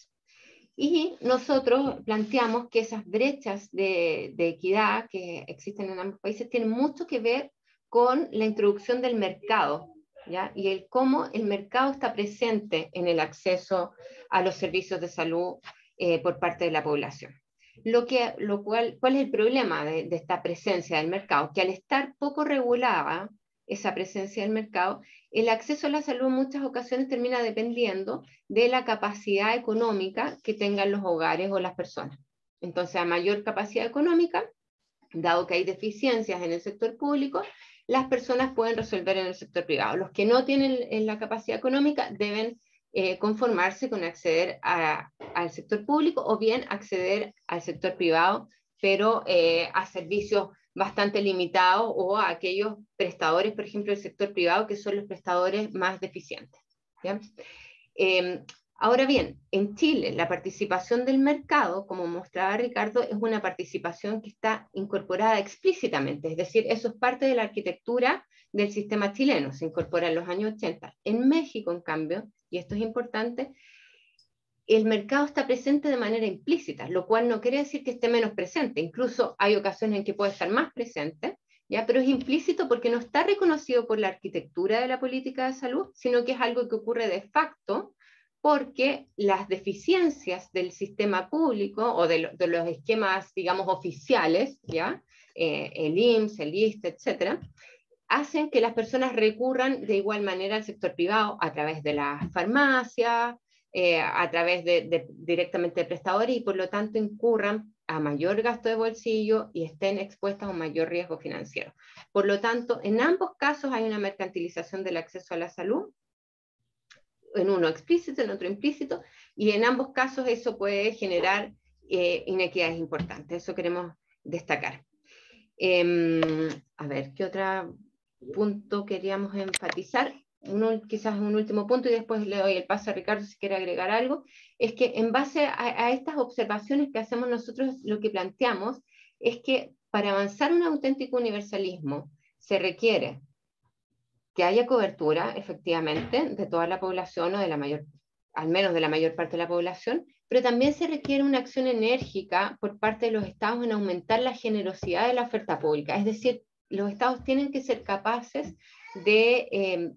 S2: Y nosotros planteamos que esas brechas de equidad que existen en ambos países tienen mucho que ver con la introducción del mercado, ¿ya? Y cómo el mercado está presente en el acceso a los servicios de salud por parte de la población. ¿Cuál es el problema de esta presencia del mercado? Que al estar poco regulada esa presencia del mercado, el acceso a la salud en muchas ocasiones termina dependiendo de la capacidad económica que tengan los hogares o las personas. Entonces, a mayor capacidad económica, dado que hay deficiencias en el sector público, las personas pueden resolver en el sector privado. Los que no tienen la capacidad económica deben conformarse con acceder al sector público o bien acceder al sector privado, pero a servicios bastante limitados o a aquellos prestadores, por ejemplo, del sector privado, que son los prestadores más deficientes, ¿ya? Ahora bien, en Chile la participación del mercado, como mostraba Ricardo, es una participación que está incorporada explícitamente, es decir, eso es parte de la arquitectura del sistema chileno, se incorpora en los años 80. En México, en cambio, y esto es importante, el mercado está presente de manera implícita, lo cual no quiere decir que esté menos presente, incluso hay ocasiones en que puede estar más presente, ¿ya? Pero es implícito porque no está reconocido por la arquitectura de la política de salud, sino que es algo que ocurre de facto, porque las deficiencias del sistema público o de los esquemas, digamos, oficiales, ¿ya? El IMSS, el ISSSTE, etcétera, hacen que las personas recurran de igual manera al sector privado a través de las farmacias, a través directamente de prestadores y por lo tanto incurran a mayor gasto de bolsillo y estén expuestas a un mayor riesgo financiero. Por lo tanto, en ambos casos hay una mercantilización del acceso a la salud, en uno explícito, en otro implícito, y en ambos casos eso puede generar inequidades importantes. Eso queremos destacar. A ver, ¿qué otro punto queríamos enfatizar? quizás un último punto y después le doy el paso a Ricardo si quiere agregar algo, es que en base a estas observaciones que hacemos nosotros, lo que planteamos es que para avanzar un auténtico universalismo se requiere que haya cobertura, efectivamente, de toda la población o de la mayor, al menos de la mayor parte de la población, pero también se requiere una acción enérgica por parte de los estados en aumentar la generosidad de la oferta pública. Es decir, los estados tienen que ser capaces de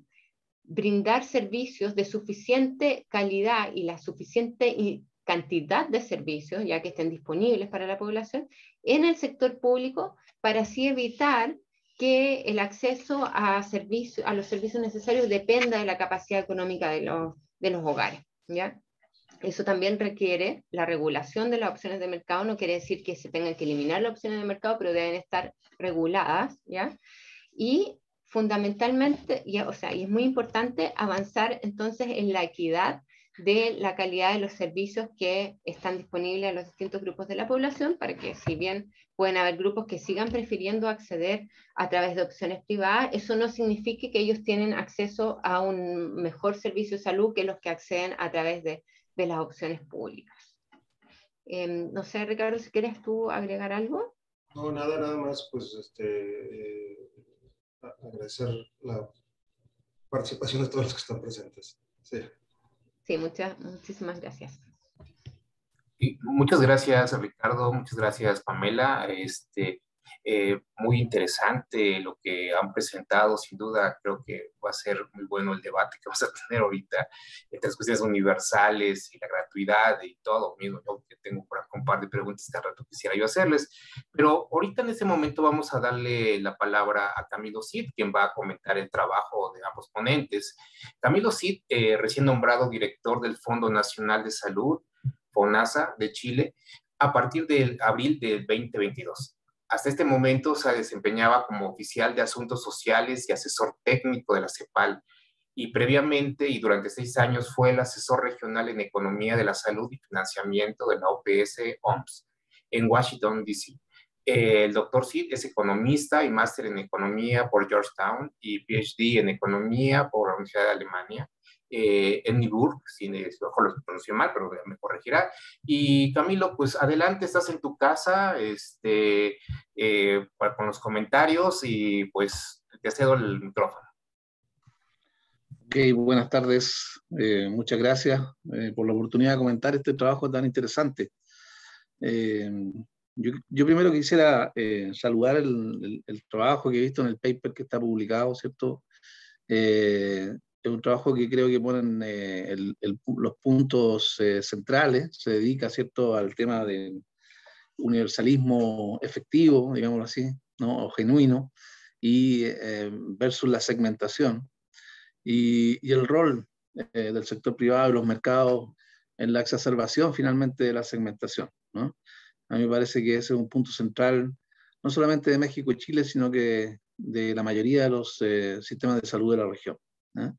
S2: brindar servicios de suficiente calidad y la suficiente cantidad de servicios, ya que estén disponibles para la población, en el sector público, para así evitar que el acceso a los servicios necesarios dependa de la capacidad económica de los hogares, ¿ya? Eso también requiere la regulación de las opciones de mercado. No quiere decir que se tengan que eliminar las opciones de mercado, pero deben estar reguladas, ¿ya? Y fundamentalmente, y es muy importante avanzar entonces en la equidad de la calidad de los servicios que están disponibles a los distintos grupos de la población, para que, si bien pueden haber grupos que sigan prefiriendo acceder a través de opciones privadas, eso no signifique que ellos tienen acceso a un mejor servicio de salud que los que acceden a través de las opciones públicas. No sé, Ricardo, si quieres tú agregar algo.
S3: No, nada más, pues, agradecer la participación de todos los que están presentes. Sí.
S2: Sí, muchísimas gracias.
S1: Y muchas gracias, Ricardo, muchas gracias, Pamela. Muy interesante lo que han presentado, sin duda creo que va a ser muy bueno el debate que vamos a tener ahorita entre las cuestiones universales y la gratuidad y todo mismo. Yo que tengo por acá un par de preguntas que al rato quisiera yo hacerles, pero ahorita en este momento vamos a darle la palabra a Camilo Cid, quien va a comentar el trabajo de ambos ponentes. Camilo Cid, recién nombrado director del Fondo Nacional de Salud, FONASA, de Chile, a partir del abril del 2022. Hasta este momento se desempeñaba como oficial de Asuntos Sociales y asesor técnico de la CEPAL, y previamente y durante 6 años fue el asesor regional en Economía de la Salud y Financiamiento de la OPS-OMS en Washington, D.C. El doctor Cid es economista y máster en Economía por Georgetown y PhD en Economía por la Universidad de Alemania, en Niburg, si ojo lo pronuncio mal, pero me corregirá. Y Camilo, pues adelante, estás en tu casa, con los comentarios y pues te cedo el micrófono.
S4: Ok, buenas tardes. Muchas gracias por la oportunidad de comentar este trabajo tan interesante. Yo primero quisiera saludar el trabajo que he visto en el paper que está publicado, ¿cierto? Es un trabajo que creo que ponen los puntos centrales, se dedica, ¿cierto?, al tema del universalismo efectivo, digámoslo así, ¿no?, o genuino, y versus la segmentación, y el rol del sector privado y los mercados en la exacerbación finalmente de la segmentación, ¿no? A mí me parece que ese es un punto central, no solamente de México y Chile, sino que de la mayoría de los sistemas de salud de la región, ¿eh?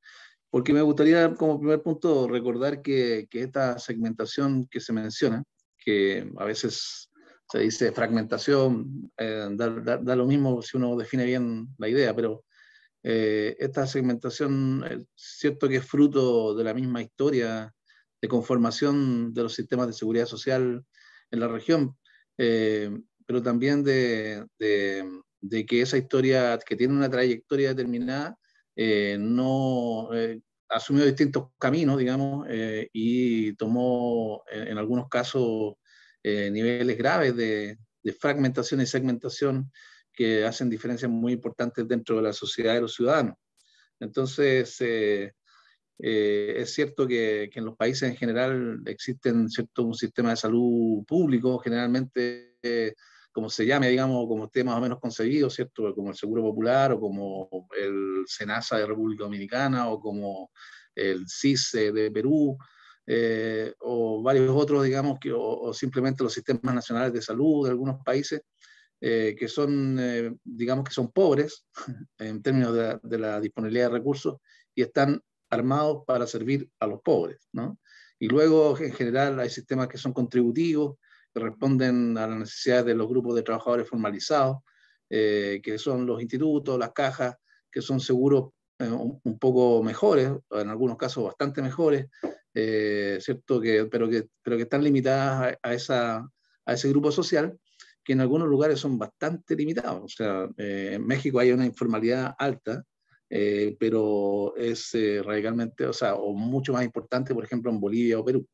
S4: Porque me gustaría, como primer punto, recordar que esta segmentación que se menciona, que a veces se dice fragmentación, da lo mismo si uno define bien la idea, pero esta segmentación es cierto que es fruto de la misma historia de conformación de los sistemas de seguridad social en la región, pero también de que esa historia, que tiene una trayectoria determinada, asumió distintos caminos, digamos, y tomó en algunos casos niveles graves de fragmentación y segmentación que hacen diferencias muy importantes dentro de la sociedad de los ciudadanos. Entonces, es cierto que en los países en general existen, ¿cierto?, un sistema de salud público, generalmente, como se llame, digamos, como esté más o menos concebido, ¿cierto?, como el Seguro Popular, o como el SENASA de República Dominicana, o como el CIS de Perú, o varios otros, digamos, o simplemente los sistemas nacionales de salud de algunos países, que son, digamos, que son pobres en términos de la disponibilidad de recursos, y están armados para servir a los pobres, ¿no? Y luego, en general, hay sistemas que son contributivos, que responden a las necesidades de los grupos de trabajadores formalizados, que son los institutos, las cajas, que son seguros un poco mejores, en algunos casos bastante mejores, ¿cierto? Pero que están limitadas a ese grupo social, que en algunos lugares son bastante limitados. O sea, en México hay una informalidad alta, pero es radicalmente, o sea, o mucho más importante, por ejemplo, en Bolivia o Perú,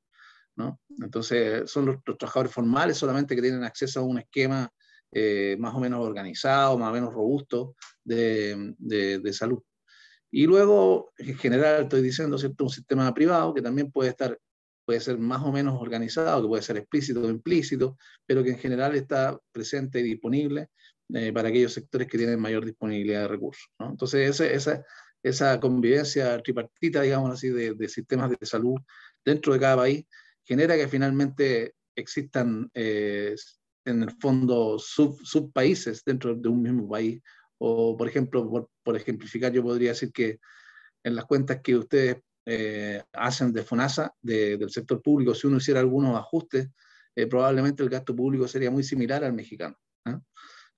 S4: ¿no? Entonces, son los trabajadores formales solamente que tienen acceso a un esquema más o menos organizado, más o menos robusto de salud. Y luego, en general, estoy diciendo, ¿cierto?, un sistema privado que también puede ser más o menos organizado, que puede ser explícito o implícito, pero que en general está presente y disponible para aquellos sectores que tienen mayor disponibilidad de recursos, ¿no? Entonces, esa convivencia tripartita, digamos así, de sistemas de salud dentro de cada país, genera que finalmente existan, en el fondo, subpaíses dentro de un mismo país. O, por ejemplo, por ejemplificar, yo podría decir que en las cuentas que ustedes hacen de FONASA, del sector público, si uno hiciera algunos ajustes, probablemente el gasto público sería muy similar al mexicano, ¿eh?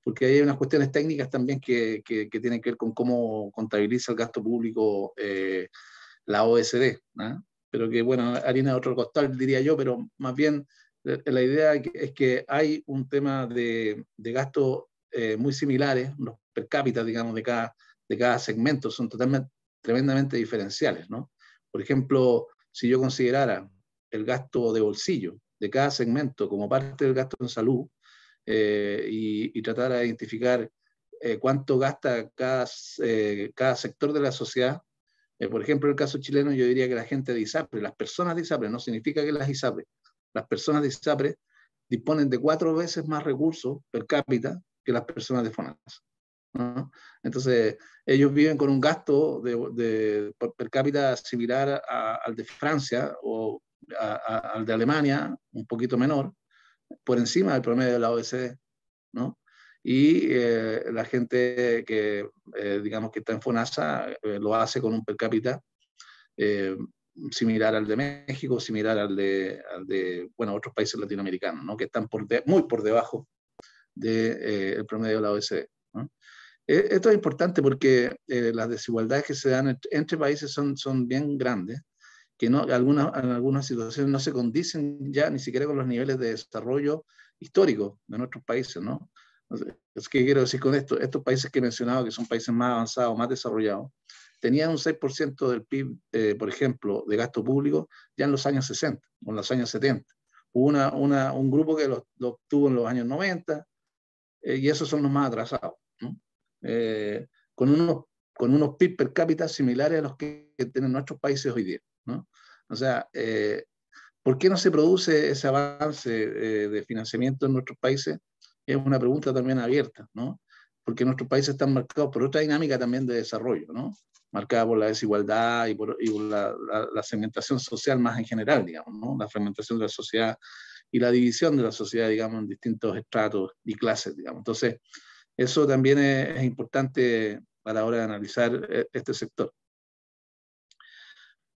S4: Porque hay unas cuestiones técnicas también que tienen que ver con cómo contabiliza el gasto público la OSD, ¿eh? Pero que, bueno, harina de otro costal, diría yo, pero más bien la idea es que hay un tema de gasto muy similares, los per cápita, digamos, de cada segmento son tremendamente diferenciales, ¿no? Por ejemplo, si yo considerara el gasto de bolsillo de cada segmento como parte del gasto en salud, y tratara de identificar cuánto gasta cada sector de la sociedad. Por ejemplo, en el caso chileno, yo diría que la gente de ISAPRE, las personas de ISAPRE, no significa que las ISAPRE, las personas de ISAPRE disponen de 4 veces más recursos per cápita que las personas de FONASA, ¿no? Entonces, ellos viven con un gasto per cápita similar al de Francia o al de Alemania, un poquito menor, por encima del promedio de la OECD, ¿no? Y la gente que, digamos, que está en FONASA lo hace con un per cápita similar al de México, similar al de bueno, otros países latinoamericanos, ¿no? Que están muy por debajo del promedio de la OECD, ¿no? Esto es importante porque las desigualdades que se dan entre países son bien grandes, que en algunas situaciones no se condicen ya ni siquiera con los niveles de desarrollo histórico de nuestros países, ¿no? Entonces, ¿qué quiero decir con esto? Estos países que he mencionado, que son países más avanzados, más desarrollados, tenían un 6% del PIB, por ejemplo, de gasto público ya en los años 60 o en los años 70. Hubo un grupo que lo obtuvo en los años 90, y esos son los más atrasados, ¿no? Con unos PIB per cápita similares a los que tienen nuestros países hoy día, ¿no? O sea, ¿por qué no se produce ese avance de financiamiento en nuestros países? Es una pregunta también abierta, ¿no? Porque nuestros países están marcados por otra dinámica también de desarrollo, ¿no? Marcada por la desigualdad y por la segmentación social más en general, digamos, ¿no? La fragmentación de la sociedad y la división de la sociedad, digamos, en distintos estratos y clases, digamos. Entonces, eso también es importante a la hora de analizar este sector.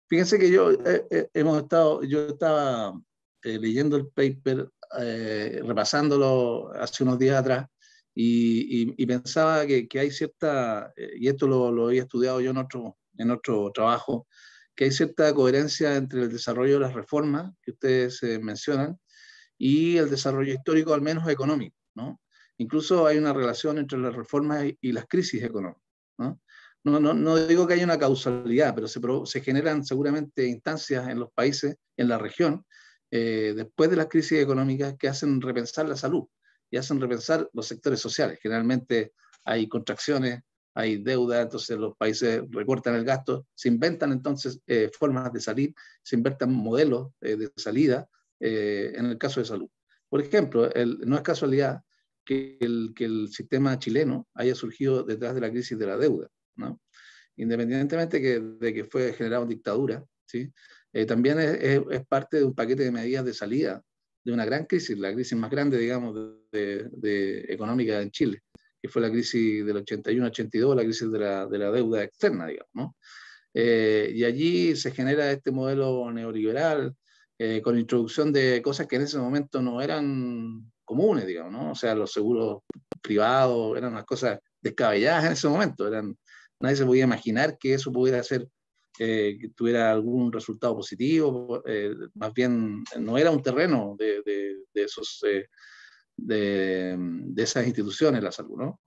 S4: Fíjense que yo estaba leyendo el paper, repasándolo hace unos días atrás, y pensaba que hay cierta, y esto lo había estudiado yo en otro trabajo, que hay cierta coherencia entre el desarrollo de las reformas que ustedes mencionan y el desarrollo histórico, al menos económico, ¿no? Incluso hay una relación entre las reformas y las crisis económicas, ¿no? No digo que haya una causalidad, pero se generan seguramente instancias en los países, en la región, después de las crisis económicas, que hacen repensar la salud y hacen repensar los sectores sociales. Generalmente hay contracciones, hay deuda, entonces los países recortan el gasto, se inventan entonces formas de salir, se inventan modelos de salida en el caso de salud. Por ejemplo, no es casualidad que el sistema chileno haya surgido detrás de la crisis de la deuda, ¿no? Independientemente de que fue generado en dictadura, ¿sí? También es parte de un paquete de medidas de salida de una gran crisis, la crisis más grande, digamos, económica en Chile, que fue la crisis del 81-82, la crisis de la deuda externa, digamos, ¿no? Y allí se genera este modelo neoliberal con introducción de cosas que en ese momento no eran comunes, digamos, ¿no? O sea, los seguros privados eran unas cosas descabelladas en ese momento, eran nadie se podía imaginar que eso pudiera ser, que tuviera algún resultado positivo, más bien no era un terreno de esas instituciones la salud, ¿no?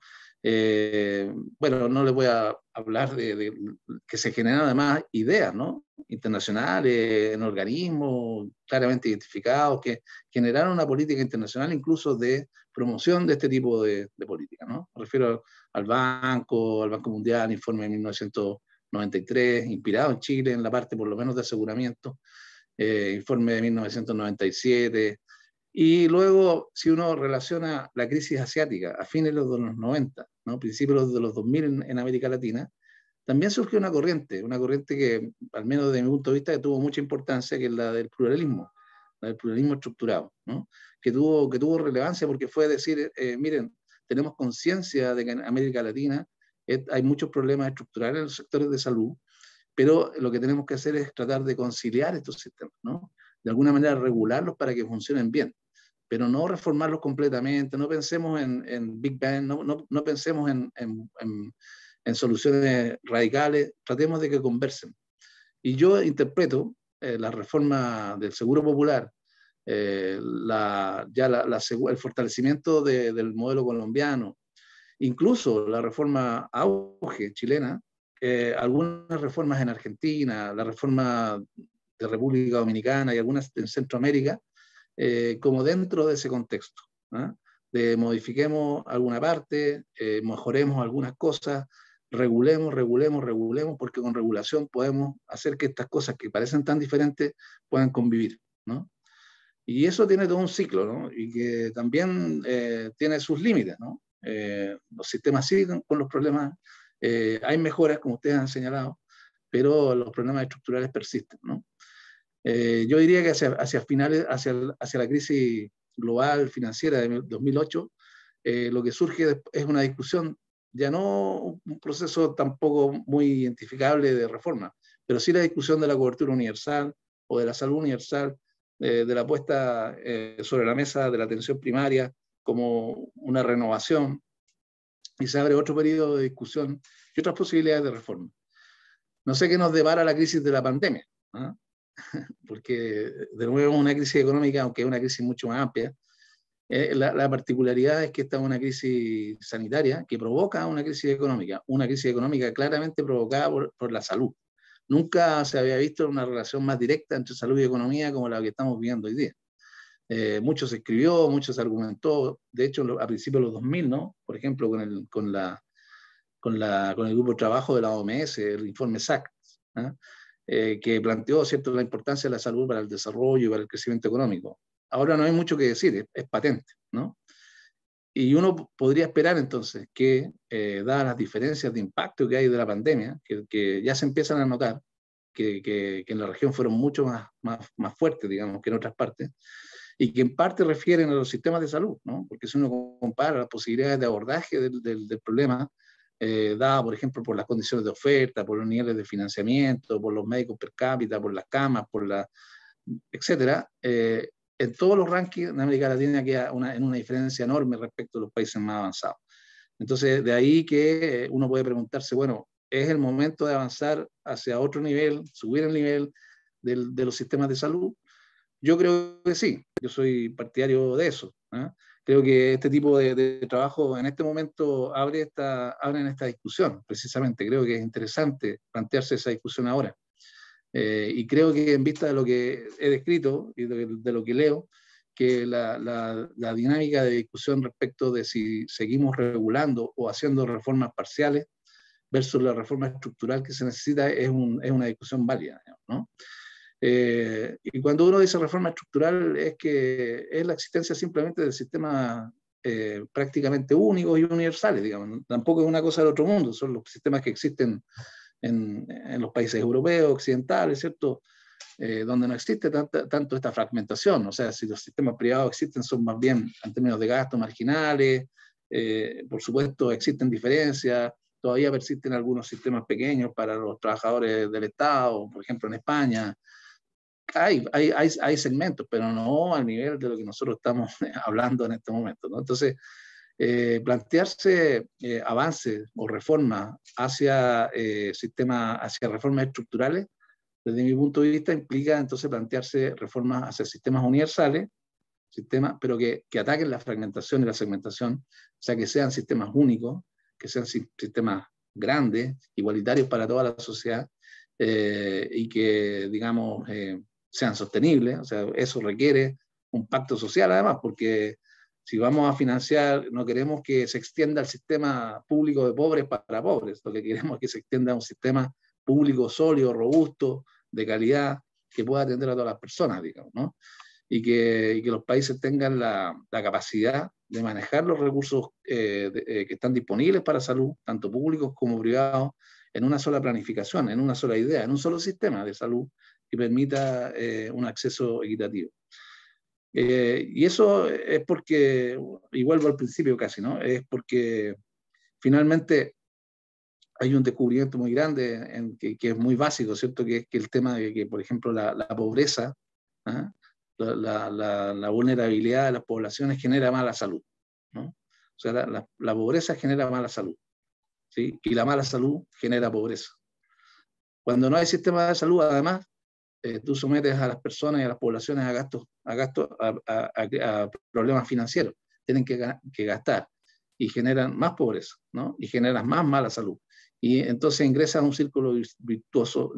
S4: Bueno, no les voy a hablar de que se generan además ideas, ¿no? Internacionales, en organismos claramente identificados, que generaron una política internacional incluso de promoción de este tipo de política, ¿no? Me refiero al Banco Mundial, informe de 1993, inspirado en Chile en la parte por lo menos de aseguramiento, informe de 1997, y luego, si uno relaciona la crisis asiática a fines de los 90, ¿no? Principios de los 2000 en América Latina, también surgió una corriente que, al menos desde mi punto de vista, que tuvo mucha importancia, que es la del pluralismo estructurado, ¿no? que tuvo relevancia porque fue decir, miren, tenemos conciencia de que en América Latina hay muchos problemas estructurales en los sectores de salud, pero lo que tenemos que hacer es tratar de conciliar estos sistemas, ¿no? De alguna manera regularlos para que funcionen bien, pero no reformarlos completamente, no pensemos en Big Bang, no pensemos en soluciones radicales, tratemos de que conversen. Y yo interpreto la reforma del Seguro Popular, el fortalecimiento del modelo colombiano, incluso la reforma auge chilena, algunas reformas en Argentina, la reforma de República Dominicana y algunas en Centroamérica, como dentro de ese contexto, ¿eh? De modifiquemos alguna parte, mejoremos algunas cosas, regulemos, porque con regulación podemos hacer que estas cosas que parecen tan diferentes puedan convivir, ¿no? Y eso tiene todo un ciclo, ¿no? Y que también tiene sus límites, ¿no? Los sistemas siguen con los problemas, hay mejoras, como ustedes han señalado, pero los problemas estructurales persisten, ¿no? Yo diría que hacia finales, hacia la crisis global financiera de 2008, lo que surge es una discusión, ya no un proceso tampoco muy identificable de reforma, pero sí la discusión de la cobertura universal o de la salud universal, de la puesta sobre la mesa de la atención primaria como una renovación, y se abre otro periodo de discusión y otras posibilidades de reforma. No sé qué nos depara la crisis de la pandemia, ¿eh? Porque de nuevo es una crisis económica, aunque es una crisis mucho más amplia. La particularidad es que esta es una crisis sanitaria que provoca una crisis económica claramente provocada por la salud. Nunca se había visto una relación más directa entre salud y economía como la que estamos viviendo hoy día. Mucho se escribió, mucho se argumentó, de hecho a principios de los 2000, ¿no? Por ejemplo, con el grupo de trabajo de la OMS, el informe SAC, ¿eh? Que planteó, ¿cierto?, la importancia de la salud para el desarrollo y para el crecimiento económico. Ahora no hay mucho que decir, es patente, ¿no? Y uno podría esperar entonces que, dadas las diferencias de impacto que hay de la pandemia, que ya se empiezan a notar, que en la región fueron mucho más fuertes, digamos, que en otras partes, y que en parte refieren a los sistemas de salud, ¿no? Porque si uno compara las posibilidades de abordaje del problema, dada, por ejemplo, por las condiciones de oferta, por los niveles de financiamiento, por los médicos per cápita, por las camas, etcétera, en todos los rankings en América Latina queda en una diferencia enorme respecto a los países más avanzados. Entonces, de ahí que uno puede preguntarse, bueno, ¿es el momento de avanzar hacia otro nivel, subir el nivel de los sistemas de salud? Yo creo que sí, yo soy partidario de eso, ¿eh? Creo que este tipo de trabajo en este momento abren esta discusión, precisamente. Creo que es interesante plantearse esa discusión ahora. Y creo que en vista de lo que he descrito y de lo que leo, que la dinámica de discusión respecto de si seguimos regulando o haciendo reformas parciales versus la reforma estructural que se necesita es una discusión válida, ¿no? Y cuando uno dice reforma estructural es que es la existencia simplemente del sistema prácticamente únicos y universales, digamos. Tampoco es una cosa del otro mundo, son los sistemas que existen en los países europeos, occidentales, ¿cierto? Donde no existe tanto esta fragmentación, o sea, si los sistemas privados existen son más bien en términos de gasto marginales, por supuesto existen diferencias, todavía persisten algunos sistemas pequeños para los trabajadores del Estado, por ejemplo en España. Hay segmentos, pero no al nivel de lo que nosotros estamos hablando en este momento, ¿no? Entonces, plantearse avances o reformas hacia hacia reformas estructurales, desde mi punto de vista, implica entonces plantearse reformas hacia sistemas universales, pero que ataquen la fragmentación y la segmentación, o sea, que sean sistemas únicos, que sean sistemas grandes, igualitarios para toda la sociedad, y que, digamos, sean sostenibles. O sea, eso requiere un pacto social, además, porque si vamos a financiar, no queremos que se extienda el sistema público de pobres para pobres, lo que queremos es que se extienda un sistema público sólido, robusto, de calidad, que pueda atender a todas las personas, digamos, ¿no? Y que los países tengan la capacidad de manejar los recursos que están disponibles para salud, tanto públicos como privados, en una sola planificación, en una sola idea, en un solo sistema de salud que permita un acceso equitativo. Y eso es porque, y vuelvo al principio casi, ¿no? Es porque finalmente hay un descubrimiento muy grande que es muy básico, ¿cierto? Que es que el tema de que, por ejemplo, la pobreza, ¿ah? la vulnerabilidad de las poblaciones genera mala salud, ¿no? O sea, la pobreza genera mala salud, ¿sí? Y la mala salud genera pobreza. Cuando no hay sistema de salud, además, tú sometes a las personas y a las poblaciones a problemas financieros. Tienen que gastar y generan más pobreza, ¿no? Y generan más mala salud. Y entonces ingresa a un círculo vicioso,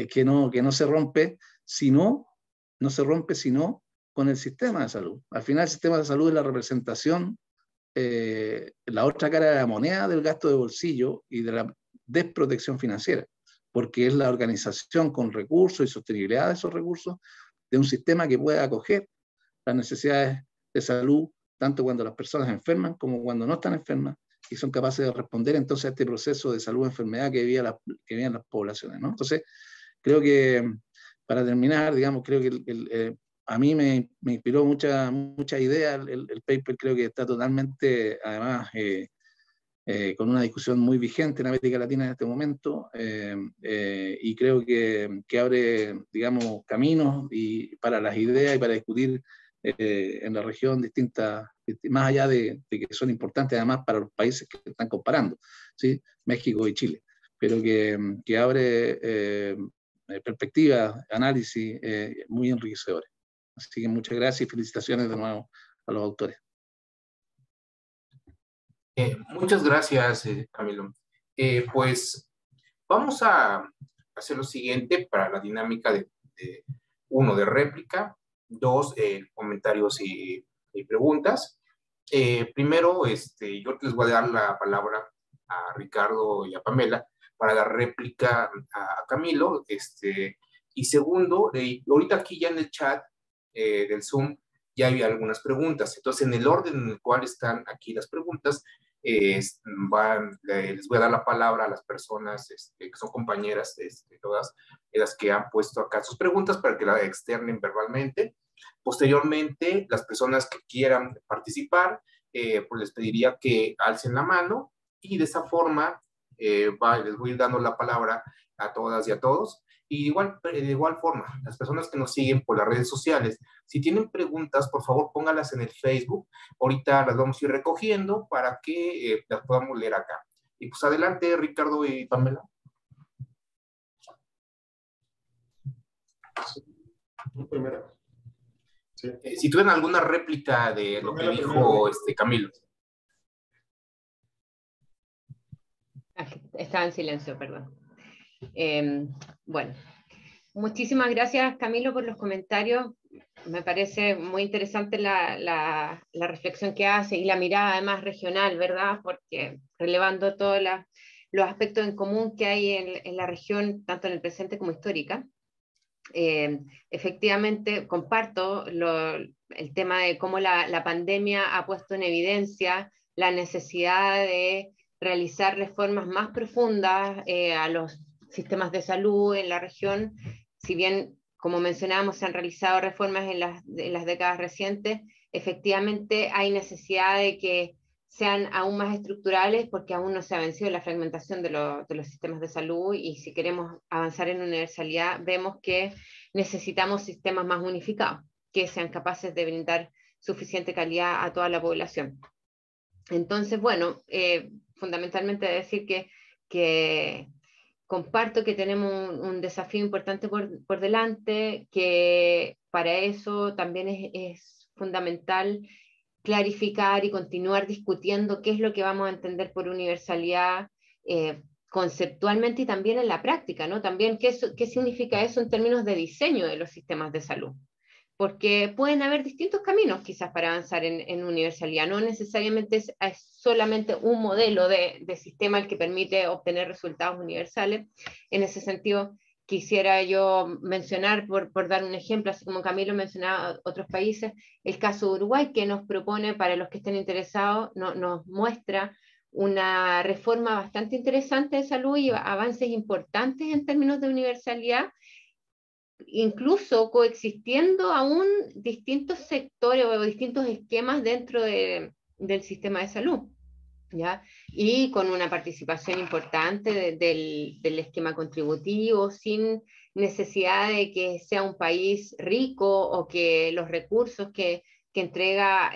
S4: que no se rompe, sino con el sistema de salud. Al final el sistema de salud es la representación, la otra cara de la moneda del gasto de bolsillo y de la desprotección financiera, porque es la organización con recursos y sostenibilidad de esos recursos de un sistema que pueda acoger las necesidades de salud, tanto cuando las personas enferman como cuando no están enfermas, y son capaces de responder entonces a este proceso de salud-enfermedad que viven las poblaciones, ¿no? Entonces, creo que, para terminar, digamos, creo que a mí me inspiró mucha idea el paper. Creo que está totalmente, además, con una discusión muy vigente en América Latina en este momento, y creo que abre, digamos, caminos para las ideas y para discutir en la región distintas, más allá de que son importantes además para los países que están comparando, ¿sí? México y Chile, pero que abre perspectivas, análisis muy enriquecedores. Así que muchas gracias y felicitaciones de nuevo a los autores.
S1: Muchas gracias, Camilo. Pues vamos a hacer lo siguiente para la dinámica de 1, de réplica, 2, comentarios y preguntas. Primero, yo les voy a dar la palabra a Ricardo y a Pamela para dar réplica a Camilo. Y segundo, ahorita aquí ya en el chat del Zoom ya hay algunas preguntas. Entonces, en el orden en el cual están aquí las preguntas, les voy a dar la palabra a las personas que son compañeras, todas las que han puesto acá sus preguntas para que la externen verbalmente. Posteriormente, las personas que quieran participar, pues les pediría que alcen la mano y de esa forma les voy a ir dando la palabra a todas y a todos. Y de igual forma, las personas que nos siguen por las redes sociales, si tienen preguntas, por favor, póngalas en el Facebook. Ahorita las vamos a ir recogiendo para que las podamos leer acá. Y pues adelante, Ricardo y Pamela.
S3: Primero. Sí.
S1: Si tuvieran alguna réplica de lo que dijo Camilo.
S2: Estaba en silencio, perdón. Bueno, muchísimas gracias, Camilo, por los comentarios. Me parece muy interesante la reflexión que hace y la mirada además regional, ¿verdad? Porque relevando todos los aspectos en común que hay en la región, tanto en el presente como histórica. Efectivamente, comparto el tema de cómo la pandemia ha puesto en evidencia la necesidad de realizar reformas más profundas a los sistemas de salud en la región. Si bien, como mencionábamos, se han realizado reformas en las décadas recientes, efectivamente hay necesidad de que sean aún más estructurales porque aún no se ha vencido la fragmentación de los sistemas de salud, y si queremos avanzar en universalidad, vemos que necesitamos sistemas más unificados, que sean capaces de brindar suficiente calidad a toda la población. Entonces, bueno, fundamentalmente decir que comparto que tenemos un desafío importante por delante, que para eso también es fundamental clarificar y continuar discutiendo qué es lo que vamos a entender por universalidad conceptualmente y también en la práctica, ¿no? También qué significa eso en términos de diseño de los sistemas de salud. Porque pueden haber distintos caminos quizás para avanzar en universalidad, no necesariamente es solamente un modelo de sistema el que permite obtener resultados universales. En ese sentido, quisiera yo mencionar, por dar un ejemplo, así como Camilo mencionaba otros países, el caso de Uruguay, que nos propone, para los que estén interesados, nos muestra una reforma bastante interesante de salud y avances importantes en términos de universalidad, incluso coexistiendo aún distintos sectores o distintos esquemas dentro del sistema de salud, ¿ya? Y con una participación importante del esquema contributivo, sin necesidad de que sea un país rico o que los recursos que entrega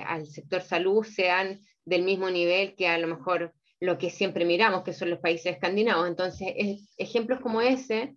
S2: al sector salud sean del mismo nivel que a lo mejor lo que siempre miramos, que son los países escandinavos. Entonces, ejemplos como ese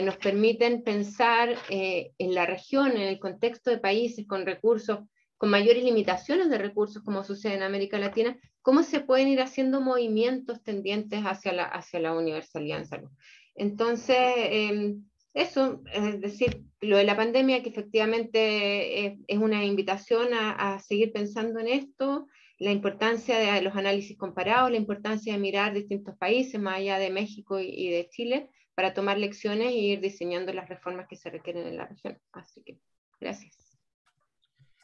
S2: nos permiten pensar en la región, en el contexto de países con recursos, con mayores limitaciones de recursos, como sucede en América Latina, cómo se pueden ir haciendo movimientos tendientes hacia la universalidad en salud. Entonces, eso, es decir, lo de la pandemia, que efectivamente es una invitación a seguir pensando en esto, la importancia de los análisis comparados, la importancia de mirar distintos países, más allá de México y de Chile, para tomar lecciones e ir diseñando las reformas que se requieren en la región. Así que, gracias.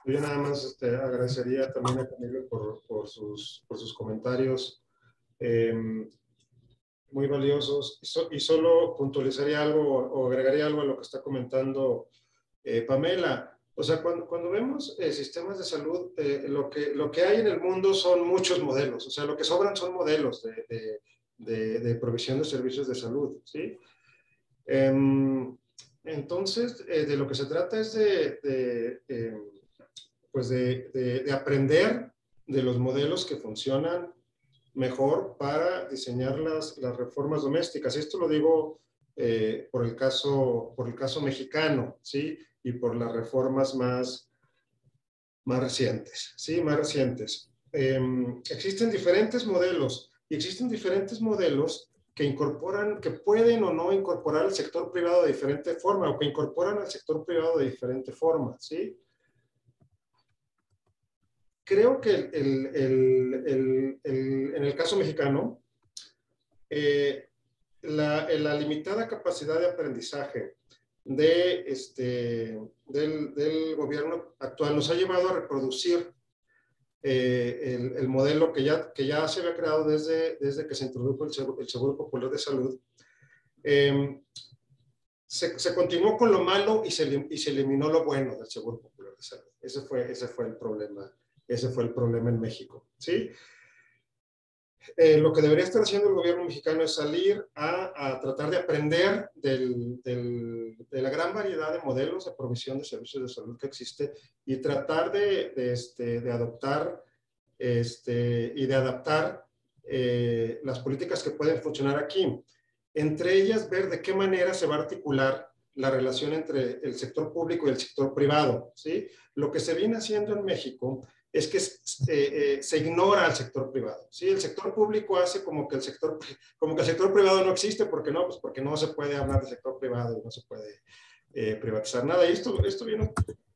S3: Yo nada más agradecería también a Camilo por sus comentarios muy valiosos, y solo puntualizaría algo o agregaría algo a lo que está comentando Pamela. O sea, cuando vemos sistemas de salud, lo que hay en el mundo son muchos modelos. O sea, lo que sobran son modelos de provisión de servicios de salud, ¿sí? Entonces, de lo que se trata es de aprender de los modelos que funcionan mejor para diseñar las reformas domésticas. Y esto lo digo por el caso mexicano, ¿sí? Y por las reformas más recientes, ¿sí? Más recientes. Existen diferentes modelos, y existen diferentes modelos que pueden o no incorporar al sector privado de diferente forma, o que incorporan al sector privado de diferente forma, ¿sí? Creo que en el caso mexicano, la limitada capacidad de aprendizaje del gobierno actual nos ha llevado a reproducir el modelo que ya se había creado desde que se introdujo el Seguro Popular de Salud. Se continuó con lo malo y se eliminó lo bueno del Seguro Popular de Salud. Ese fue el problema. Ese fue el problema en México, ¿sí? Lo que debería estar haciendo el gobierno mexicano es salir a tratar de aprender de la gran variedad de modelos de provisión de servicios de salud que existe, y tratar de adoptar y de adaptar las políticas que pueden funcionar aquí. Entre ellas, ver de qué manera se va a articular la relación entre el sector público y el sector privado, ¿sí? Lo que se viene haciendo en México es que se ignora al sector privado, ¿sí? El sector público hace como que el sector privado no existe. ¿Por qué no? Pues porque no se puede hablar de sector privado y no se puede privatizar nada. Y esto viene,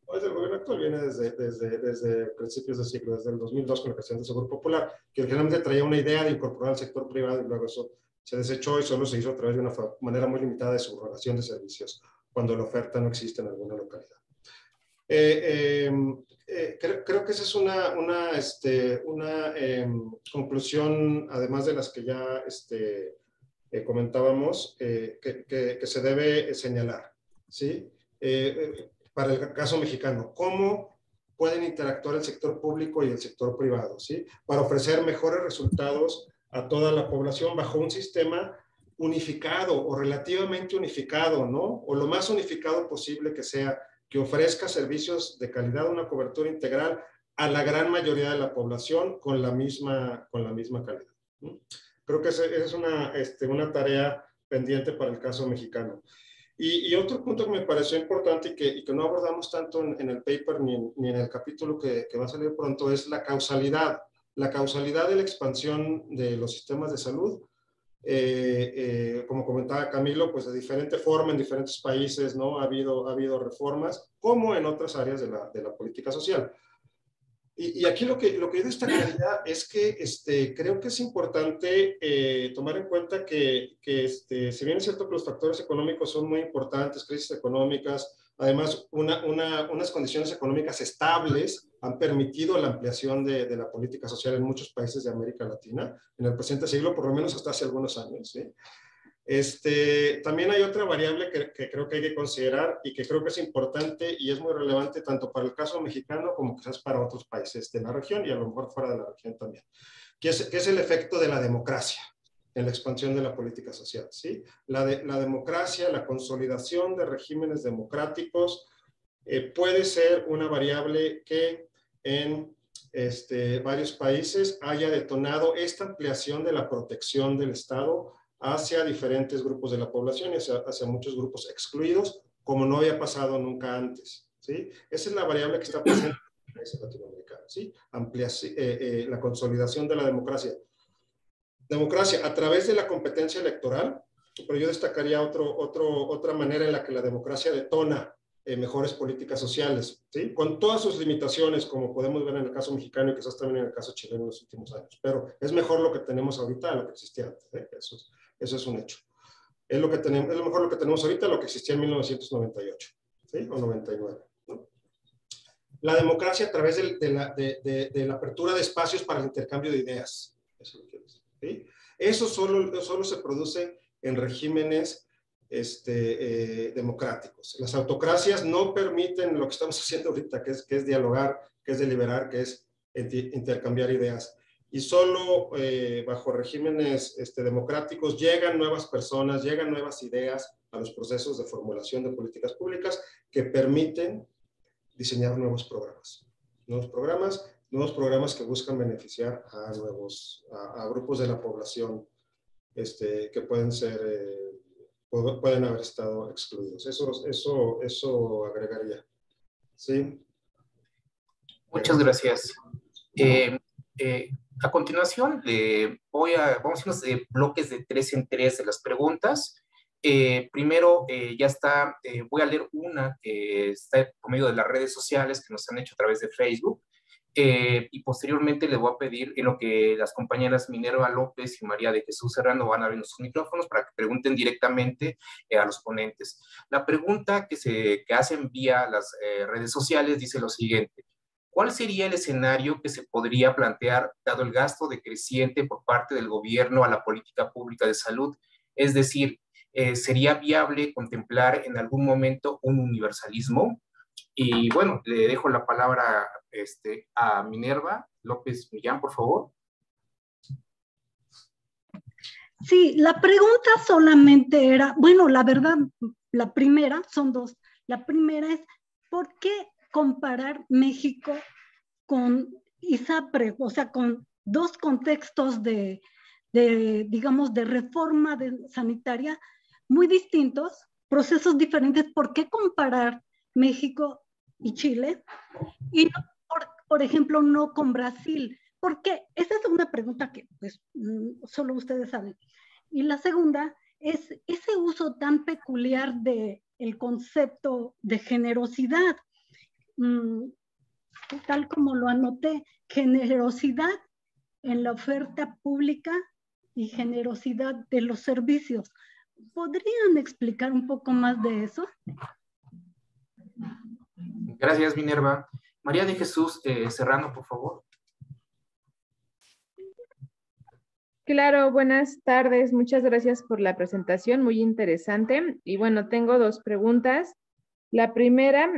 S3: no es del gobierno actual, viene desde principios de siglo, desde el 2002 con la creación del Seguro Popular, que originalmente traía una idea de incorporar al sector privado, y luego eso se desechó y solo se hizo a través de una manera muy limitada de subrogación de servicios, cuando la oferta no existe en alguna localidad. Creo que esa es una conclusión, además de las que ya comentábamos, que se debe señalar, ¿sí? Para el caso mexicano, ¿cómo pueden interactuar el sector público y el sector privado, ¿sí? Para ofrecer mejores resultados a toda la población bajo un sistema unificado o relativamente unificado, ¿no? O lo más unificado posible que sea que ofrezca servicios de calidad, una cobertura integral a la gran mayoría de la población con la misma calidad. Creo que esa es una tarea pendiente para el caso mexicano. Y otro punto que me pareció importante y que no abordamos tanto en el paper ni en el capítulo que va a salir pronto es la causalidad. La causalidad de la expansión de los sistemas de salud, como comentaba Camilo, pues de diferente forma en diferentes países, ¿no? Ha habido reformas, como en otras áreas de la política social. Y aquí lo que yo destacaría es que creo que es importante tomar en cuenta que si bien es cierto que los factores económicos son muy importantes, crisis económicas, además unas condiciones económicas estables han permitido la ampliación de la política social en muchos países de América Latina en el presente siglo, por lo menos hasta hace algunos años, ¿sí? También hay otra variable que creo que hay que considerar y que creo que es importante y es muy relevante tanto para el caso mexicano como quizás para otros países de la región y a lo mejor fuera de la región también, que es el efecto de la democracia en la expansión de la política social, ¿sí? La democracia, la consolidación de regímenes democráticos puede ser una variable que en varios países haya detonado esta ampliación de la protección del Estado hacia diferentes grupos de la población y hacia muchos grupos excluidos, como no había pasado nunca antes, ¿sí? Esa es la variable que está presente en los países latinoamericanos, ¿sí? La consolidación de la democracia. Democracia a través de la competencia electoral, pero yo destacaría otra manera en la que la democracia detona mejores políticas sociales, ¿sí? Con todas sus limitaciones, como podemos ver en el caso mexicano y quizás también en el caso chileno en los últimos años, pero es mejor lo que tenemos ahorita a lo que existía antes, ¿eh? Eso es un hecho. Es lo mejor lo que tenemos ahorita a lo que existía en 1998, ¿sí? O 99, ¿no? La democracia a través de la apertura de espacios para el intercambio de ideas. Eso es lo que es, ¿sí? Eso solo se produce en regímenes democráticos. Las autocracias no permiten lo que estamos haciendo ahorita, que es dialogar, que es deliberar, que es intercambiar ideas. Y solo bajo regímenes democráticos llegan nuevas personas, llegan nuevas ideas a los procesos de formulación de políticas públicas que permiten diseñar nuevos programas que buscan beneficiar a grupos de la población que pueden haber estado excluidos. Eso agregaría. ¿Sí?
S1: Muchas gracias. A continuación, vamos a irnos de bloques de 3 en 3 de las preguntas. Primero, voy a leer una que está por medio de las redes sociales que nos han hecho a través de Facebook. Y posteriormente le voy a pedir en lo que las compañeras Minerva López y María de Jesús Serrano van a abrir sus micrófonos para que pregunten directamente a los ponentes. La pregunta que hacen vía las redes sociales dice lo siguiente: ¿cuál sería el escenario que se podría plantear dado el gasto decreciente por parte del gobierno a la política pública de salud? Es decir, ¿sería viable contemplar en algún momento un universalismo? Y bueno, le dejo la palabra a Minerva López Millán, por favor.
S5: Sí, la pregunta solamente era, bueno, la verdad, la primera, son dos. La primera es, ¿por qué comparar México con ISAPRE? O sea, con dos contextos digamos, de reforma sanitaria muy distintos, procesos diferentes. ¿Por qué comparar México y Chile? Y no, por ejemplo, no con Brasil. ¿Por qué? Esa es una pregunta que pues solo ustedes saben. Y la segunda es ese uso tan peculiar del concepto de generosidad. Tal como lo anoté, generosidad en la oferta pública y generosidad de los servicios. ¿Podrían explicar un poco más de eso?
S1: Gracias, Minerva. María de Jesús Serrano, por favor.
S6: Claro, buenas tardes. Muchas gracias por la presentación, muy interesante. Y bueno, tengo dos preguntas. La primera,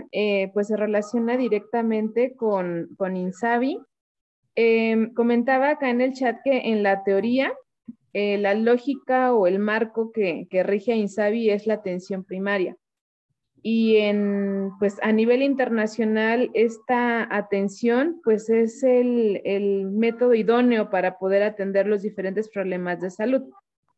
S6: pues se relaciona directamente con INSABI. Comentaba acá en el chat que en la teoría, la lógica o el marco que rige a INSABI es la atención primaria. y pues a nivel internacional esta atención pues es el método idóneo para poder atender los diferentes problemas de salud.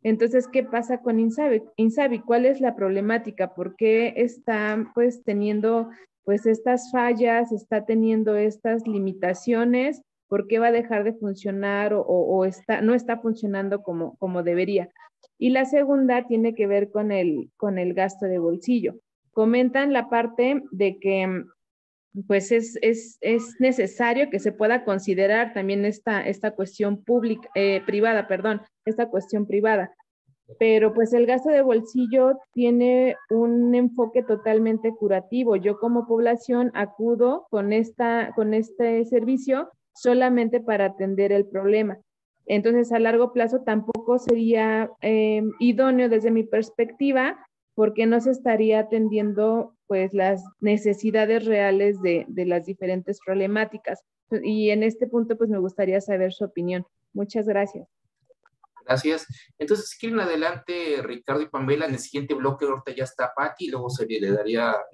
S6: Entonces, ¿qué pasa con INSABI? ¿Cuál es la problemática? ¿Por qué está pues teniendo pues estas fallas, está teniendo estas limitaciones? ¿Por qué va a dejar de funcionar o no está funcionando como debería? Y la segunda tiene que ver con el gasto de bolsillo. Comentan la parte de que pues es necesario que se pueda considerar también esta cuestión privada, esta cuestión privada. Pero pues el gasto de bolsillo tiene un enfoque totalmente curativo. Yo como población acudo con este servicio solamente para atender el problema. Entonces a largo plazo tampoco sería idóneo desde mi perspectiva, porque no se estaría atendiendo pues las necesidades reales de las diferentes problemáticas. Y en este punto pues me gustaría saber su opinión. Muchas gracias.
S1: Gracias. Entonces, si quieren adelante, Ricardo y Pamela, en el siguiente bloque ahorita ya está Patti, luego se le daría a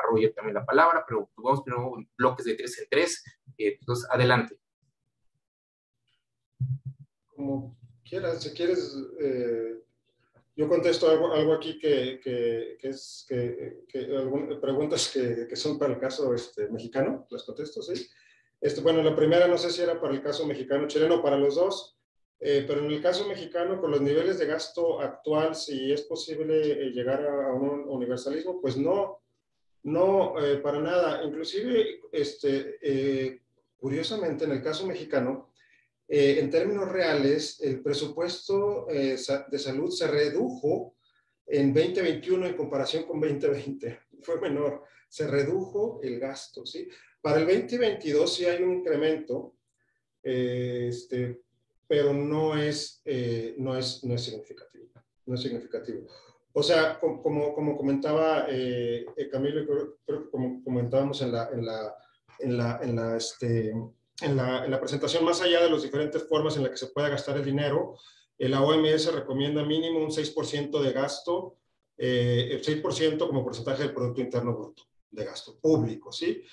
S1: Roger también la palabra, pero vamos primero en bloques de 3 en 3. Entonces, adelante.
S3: Como quieras, si quieres, yo contesto algo aquí algunas preguntas que son para el caso mexicano, las contesto, ¿sí? Bueno, la primera no sé si era para el caso mexicano-chileno, para los dos. Pero en el caso mexicano, con los niveles de gasto actual, si es posible llegar a un universalismo, pues no, para nada. Inclusive, curiosamente, en el caso mexicano, en términos reales, el presupuesto de salud se redujo en 2021 en comparación con 2020. Fue menor, se redujo el gasto, ¿sí? Para el 2022 sí hay un incremento, pero no es significativo. No es significativo. O sea, como comentaba Camilo, creo que como comentábamos en la presentación, más allá de las diferentes formas en las que se puede gastar el dinero, la OMS recomienda mínimo un 6% de gasto, 6% como porcentaje del Producto Interno Bruto de gasto público, ¿sí?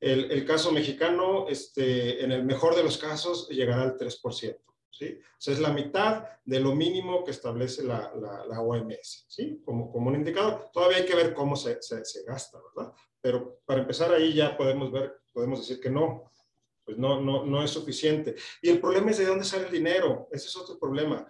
S3: El caso mexicano, en el mejor de los casos, llegará al 3%. ¿Sí? O sea, es la mitad de lo mínimo que establece la OMS, ¿sí? Como un indicador. Todavía hay que ver cómo se gasta, ¿verdad? Pero para empezar ahí ya podemos decir que no, pues no es suficiente. Y el problema es de dónde sale el dinero. Ese es otro problema.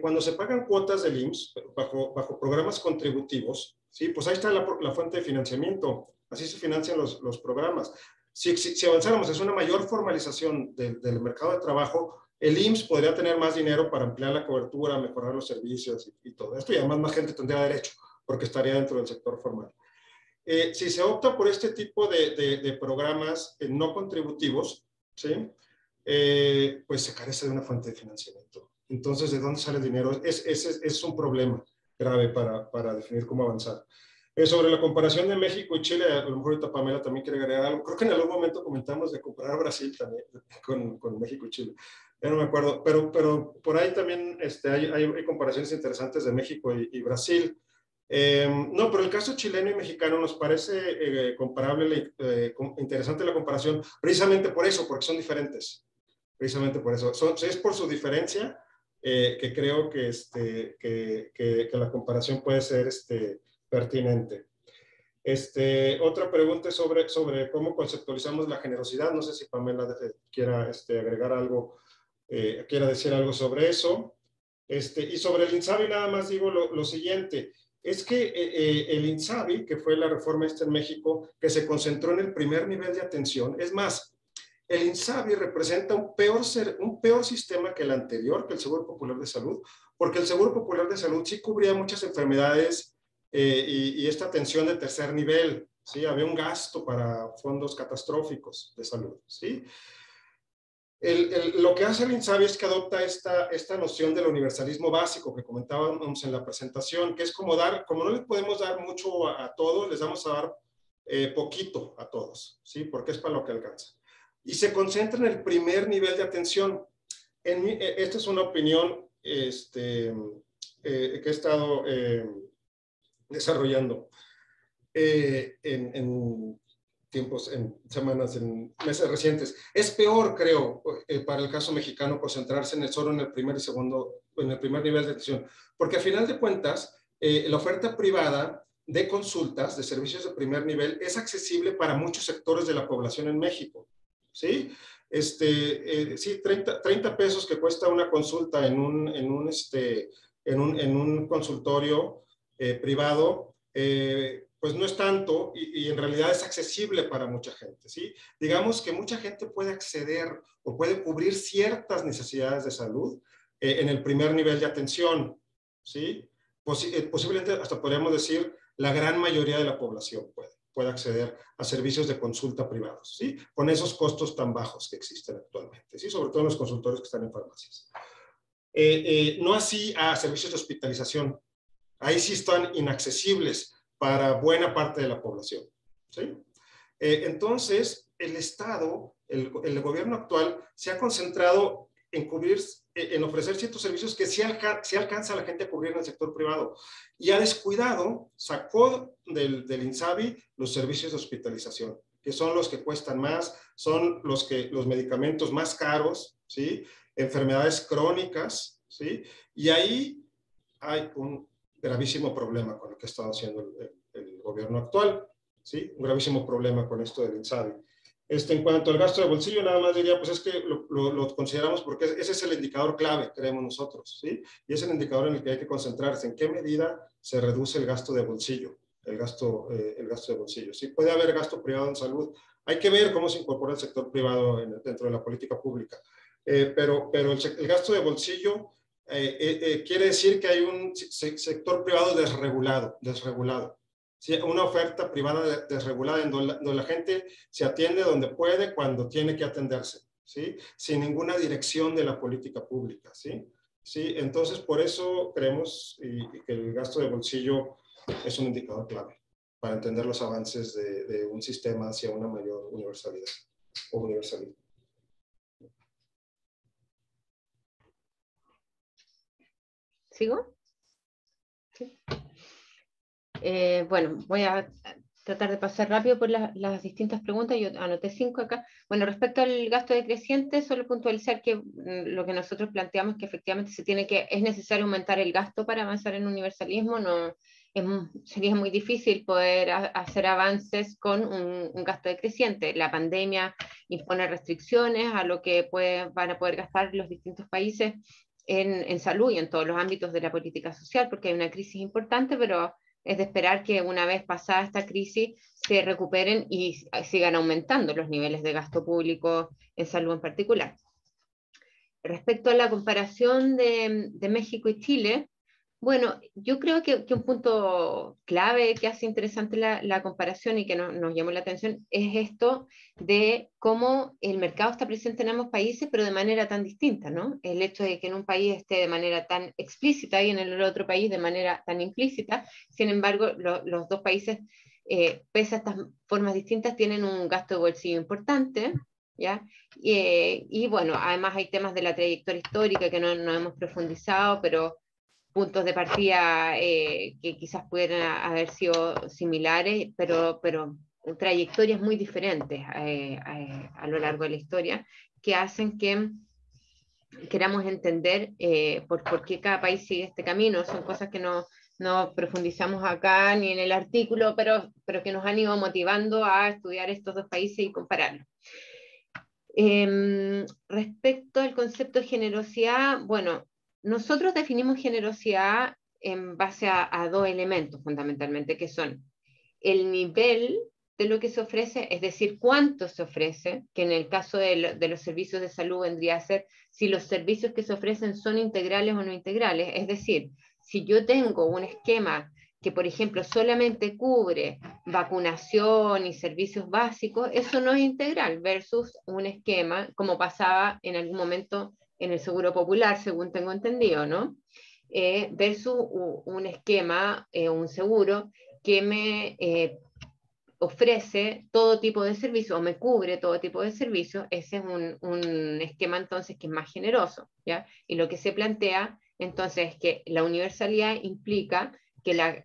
S3: Cuando se pagan cuotas del IMSS bajo programas contributivos, ¿sí? Pues ahí está la fuente de financiamiento. Así se financian los programas. Si avanzáramos hacia una mayor formalización del mercado de trabajo, el IMSS podría tener más dinero para ampliar la cobertura, mejorar los servicios y todo esto, y además más gente tendría derecho, porque estaría dentro del sector formal. Si se opta por este tipo de programas no contributivos, ¿sí? Pues se carece de una fuente de financiamiento. Entonces, ¿de dónde sale el dinero? Es un problema grave para definir cómo avanzar. Sobre la comparación de México y Chile, a lo mejor ahorita Pamela también quiere agregar algo. Creo que en algún momento comentamos de comparar Brasil también con México y Chile. Ya no me acuerdo, pero por ahí también hay comparaciones interesantes de México y Brasil. No, pero el caso chileno y mexicano nos parece comparable, interesante la comparación, precisamente por eso, porque son diferentes. Precisamente por eso. Es por su diferencia que creo que la comparación puede ser pertinente. Otra pregunta es sobre cómo conceptualizamos la generosidad. No sé si Pamela quiera agregar algo, quiera decir algo sobre eso. Y sobre el INSABI nada más digo lo siguiente. Es que el INSABI, que fue la reforma en México, que se concentró en el primer nivel de atención, es más, el INSABI representa un peor sistema que el anterior, que el Seguro Popular de Salud, porque el Seguro Popular de Salud sí cubría muchas enfermedades y esta atención de tercer nivel, ¿sí? Había un gasto para fondos catastróficos de salud, ¿sí? Lo que hace el INSABI es que adopta esta noción del universalismo básico que comentábamos en la presentación, que es como no les podemos dar mucho a todos, les vamos a dar poquito a todos, ¿sí? Porque es para lo que alcanza. Y se concentra en el primer nivel de atención. Esta es una opinión que he estado desarrollando. en tiempos, en semanas, en meses recientes. Es peor, creo, para el caso mexicano concentrarse solo en el primer y segundo, en el primer nivel de atención, porque a final de cuentas, la oferta privada de consultas, de servicios de primer nivel, es accesible para muchos sectores de la población en México, ¿sí? Sí, 30 pesos que cuesta una consulta en un consultorio privado, pues no es tanto y en realidad es accesible para mucha gente, ¿sí? Digamos que mucha gente puede acceder o puede cubrir ciertas necesidades de salud en el primer nivel de atención, ¿sí? Posiblemente hasta podríamos decir la gran mayoría de la población puede acceder a servicios de consulta privados, ¿sí? Con esos costos tan bajos que existen actualmente, ¿sí? Sobre todo en los consultorios que están en farmacias. No así a servicios de hospitalización. Ahí sí están inaccesibles para buena parte de la población, ¿sí? Entonces, el Estado, el gobierno actual, se ha concentrado en cubrir, en ofrecer ciertos servicios que sí alcanza a la gente a cubrir en el sector privado. Y ha descuidado, sacó del INSABI los servicios de hospitalización, que son los que cuestan más, son los medicamentos más caros, ¿sí? Enfermedades crónicas, ¿sí? Y ahí hay un gravísimo problema con lo que ha estado haciendo el gobierno actual, ¿sí? Un gravísimo problema con esto del INSABI. En cuanto al gasto de bolsillo, nada más diría, pues es que lo consideramos porque ese es el indicador clave, creemos nosotros, ¿sí? Y es el indicador en el que hay que concentrarse, en qué medida se reduce el gasto de bolsillo, el gasto de bolsillo, ¿sí? Puede haber gasto privado en salud, hay que ver cómo se incorpora el sector privado dentro de la política pública, pero el gasto de bolsillo quiere decir que hay un sector privado desregulado. ¿Sí? Una oferta privada desregulada en donde la gente se atiende donde puede, cuando tiene que atenderse, ¿sí? Sin ninguna dirección de la política pública, ¿sí? ¿Sí? Entonces, por eso creemos que el gasto de bolsillo es un indicador clave para entender los avances de un sistema hacia una mayor universalidad o universalismo.
S2: ¿Sigo? Sí. Bueno, voy a tratar de pasar rápido por las distintas preguntas. Yo anoté 5 acá. Bueno, respecto al gasto decreciente, solo puntualizar que lo que nosotros planteamos es que efectivamente es necesario aumentar el gasto para avanzar en universalismo. No, sería muy difícil poder hacer avances con un gasto decreciente. La pandemia impone restricciones a lo que van a poder gastar los distintos países en salud y en todos los ámbitos de la política social, porque hay una crisis importante, pero es de esperar que una vez pasada esta crisis se recuperen y sigan aumentando los niveles de gasto público en salud en particular. Respecto a la comparación de México y Chile, bueno, yo creo que un punto clave que hace interesante la comparación y que nos llamó la atención es esto de cómo el mercado está presente en ambos países, pero de manera tan distinta, ¿no? El hecho de que en un país esté de manera tan explícita y en el otro país de manera tan implícita. Sin embargo, los dos países, pese a estas formas distintas, tienen un gasto de bolsillo importante, ¿ya? Y bueno, además hay temas de la trayectoria histórica que no hemos profundizado, pero puntos de partida que quizás pudieran haber sido similares, pero trayectorias muy diferentes a lo largo de la historia, que hacen que queramos entender por qué cada país sigue este camino. Son cosas que no profundizamos acá ni en el artículo, pero que nos han ido motivando a estudiar estos dos países y compararlos. Respecto al concepto de generosidad, bueno, nosotros definimos generosidad en base a 2 elementos fundamentalmente, que son el nivel de lo que se ofrece, es decir, cuánto se ofrece, que en el caso de los servicios de salud vendría a ser si los servicios que se ofrecen son integrales o no integrales, es decir, si yo tengo un esquema que, por ejemplo, solamente cubre vacunación y servicios básicos, eso no es integral, versus un esquema, como pasaba en algún momento en el Seguro Popular, según tengo entendido, ¿no? Versus un esquema, un seguro, que me ofrece todo tipo de servicios o me cubre todo tipo de servicios. Ese es un esquema entonces que es más generoso, ¿ya? Y lo que se plantea entonces es que la universalidad implica que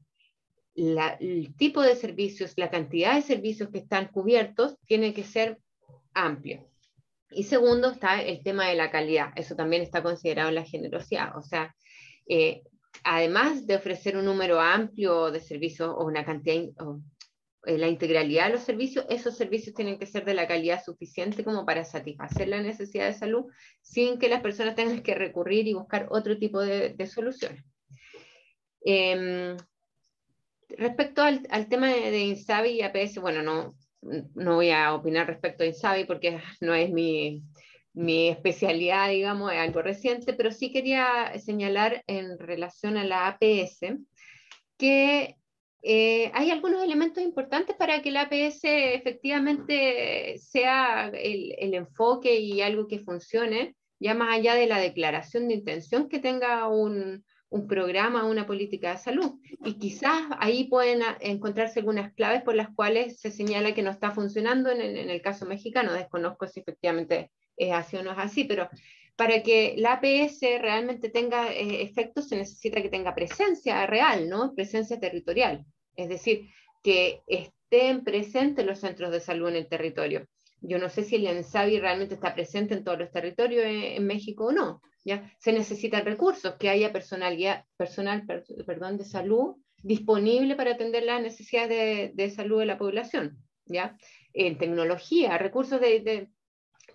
S2: el tipo de servicios, la cantidad de servicios que están cubiertos tiene que ser amplio. Y segundo está el tema de la calidad, eso también está considerado en la generosidad, o sea, además de ofrecer un número amplio de servicios o una cantidad, la integralidad de los servicios, esos servicios tienen que ser de la calidad suficiente como para satisfacer la necesidad de salud sin que las personas tengan que recurrir y buscar otro tipo de soluciones. Respecto al tema de INSABI y APS, bueno, no voy a opinar respecto a INSABI porque no es mi especialidad, digamos, es algo reciente, pero sí quería señalar en relación a la APS que hay algunos elementos importantes para que la APS efectivamente sea el enfoque y algo que funcione, ya más allá de la declaración de intención que tenga un programa, una política de salud. Y quizás ahí pueden encontrarse algunas claves por las cuales se señala que no está funcionando en el caso mexicano. Desconozco si efectivamente es así o no es así, pero para que la APS realmente tenga efectos se necesita que tenga presencia real, ¿no? Presencia territorial. Es decir, que estén presentes los centros de salud en el territorio. Yo no sé si el INSABI realmente está presente en todos los territorios en México o no. ¿Ya? Se necesitan recursos, que haya personal de salud disponible para atender las necesidades de salud de la población. ¿Ya? En tecnología, recursos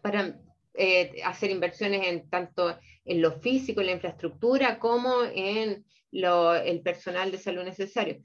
S2: para hacer inversiones tanto en lo físico, en la infraestructura, como en el personal de salud necesario.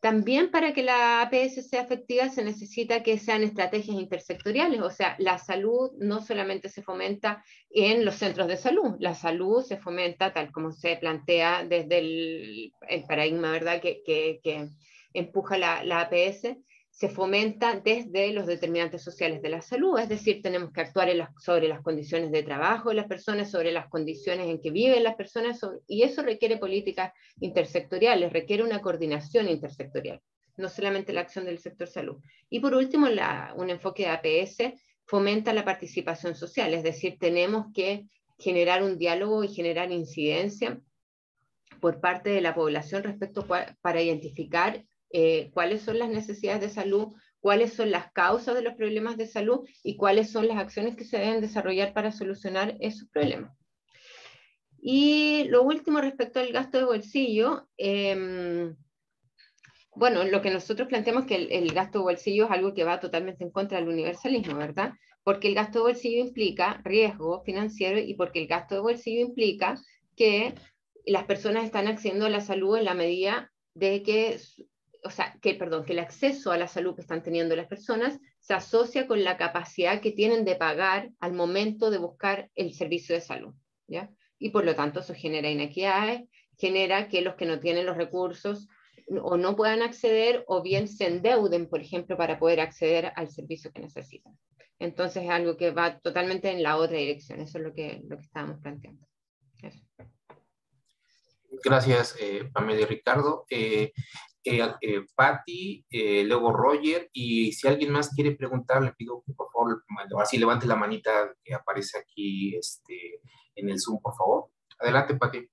S2: También para que la APS sea efectiva se necesita que sean estrategias intersectoriales, o sea, la salud no solamente se fomenta en los centros de salud, la salud se fomenta tal como se plantea desde el paradigma, ¿verdad?, que empuja la APS, se fomenta desde los determinantes sociales de la salud, es decir, tenemos que actuar sobre las condiciones de trabajo de las personas, sobre las condiciones en que viven las personas, y eso requiere políticas intersectoriales, requiere una coordinación intersectorial, no solamente la acción del sector salud. Y por último, un enfoque de APS fomenta la participación social, es decir, tenemos que generar un diálogo y generar incidencia por parte de la población respecto para identificar cuáles son las necesidades de salud, cuáles son las causas de los problemas de salud y cuáles son las acciones que se deben desarrollar para solucionar esos problemas. Y lo último respecto al gasto de bolsillo, bueno, lo que nosotros planteamos es que el gasto de bolsillo es algo que va totalmente en contra del universalismo, ¿verdad? Porque el gasto de bolsillo implica riesgo financiero y porque el gasto de bolsillo implica que las personas están accediendo a la salud en la medida de que, o sea, que el acceso a la salud que están teniendo las personas se asocia con la capacidad que tienen de pagar al momento de buscar el servicio de salud, ¿ya? Y por lo tanto eso genera inequidades, genera que los que no tienen los recursos o no puedan acceder o bien se endeuden, por ejemplo, para poder acceder al servicio que necesitan. Entonces es algo que va totalmente en la otra dirección, eso es lo que estábamos planteando. Eso.
S1: Gracias, Pamela y Ricardo. Patti, luego Roger, y si alguien más quiere preguntar, le pido que por favor, así levante la manita que aparece aquí en el Zoom, por favor. Adelante, Patti.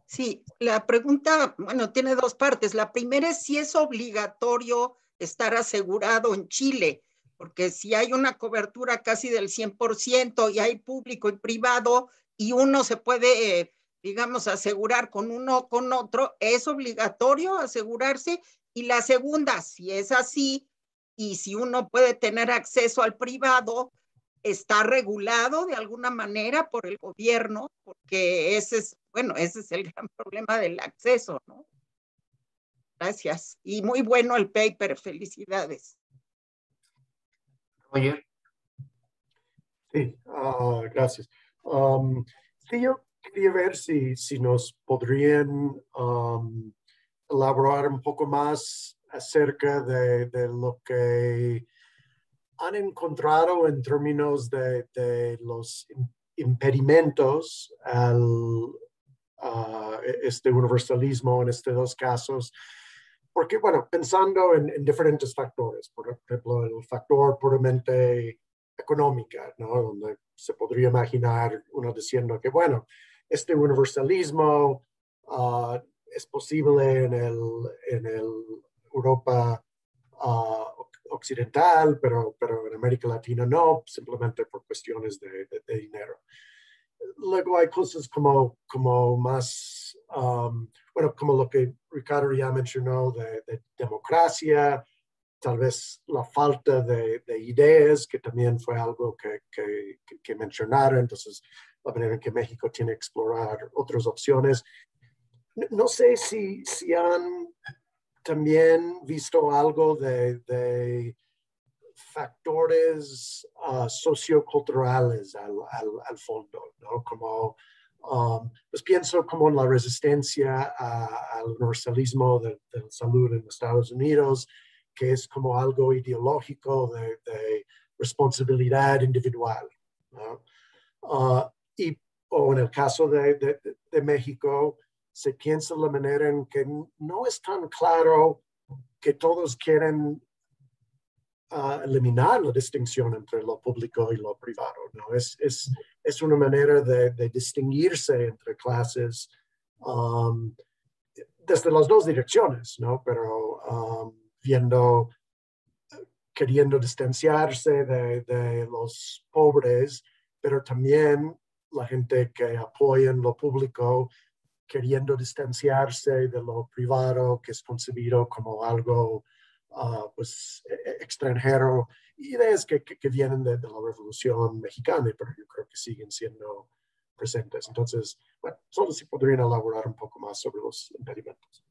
S7: Sí, la pregunta, bueno, tiene dos partes. La primera es si es obligatorio estar asegurado en Chile, porque si hay una cobertura casi del 100% y hay público y privado y uno se puede, digamos, asegurar con uno o con otro, ¿es obligatorio asegurarse? Y la segunda, si es así y si uno puede tener acceso al privado, ¿está regulado de alguna manera por el gobierno? Porque ese es el gran problema del acceso, ¿no? Gracias. Y muy bueno el paper, felicidades.
S1: Roger.
S8: Sí, gracias. Sí, yo quería ver si nos podrían elaborar un poco más acerca de lo que han encontrado en términos de los impedimentos al este universalismo en estos dos casos, porque, bueno, pensando en diferentes factores, por ejemplo, el factor puramente económica, ¿no? Donde se podría imaginar uno diciendo que, bueno, este universalismo es posible en el Europa occidental, pero en América Latina no, simplemente por cuestiones de dinero. Luego hay cosas como más, bueno, como lo que Ricardo ya mencionó de democracia, tal vez la falta de ideas, que también fue algo que mencionaron, entonces la manera en que México tiene que explorar otras opciones. No sé si han también visto algo de factores socioculturales al fondo, ¿no? Como, pues pienso como en la resistencia al universalismo de salud en Estados Unidos, que es como algo ideológico de responsabilidad individual, ¿no? O en el caso de México, se piensa de la manera en que no es tan claro que todos quieren eliminar la distinción entre lo público y lo privado, ¿no? Es una manera de distinguirse entre clases desde las dos direcciones, ¿no? Pero queriendo distanciarse de los pobres, pero también la gente que apoya en lo público queriendo distanciarse de lo privado, que es concebido como algo pues extranjero, ideas que vienen de la Revolución Mexicana, pero yo creo que siguen siendo presentes. Entonces, bueno, solo si podrían elaborar un poco más sobre los impedimentos.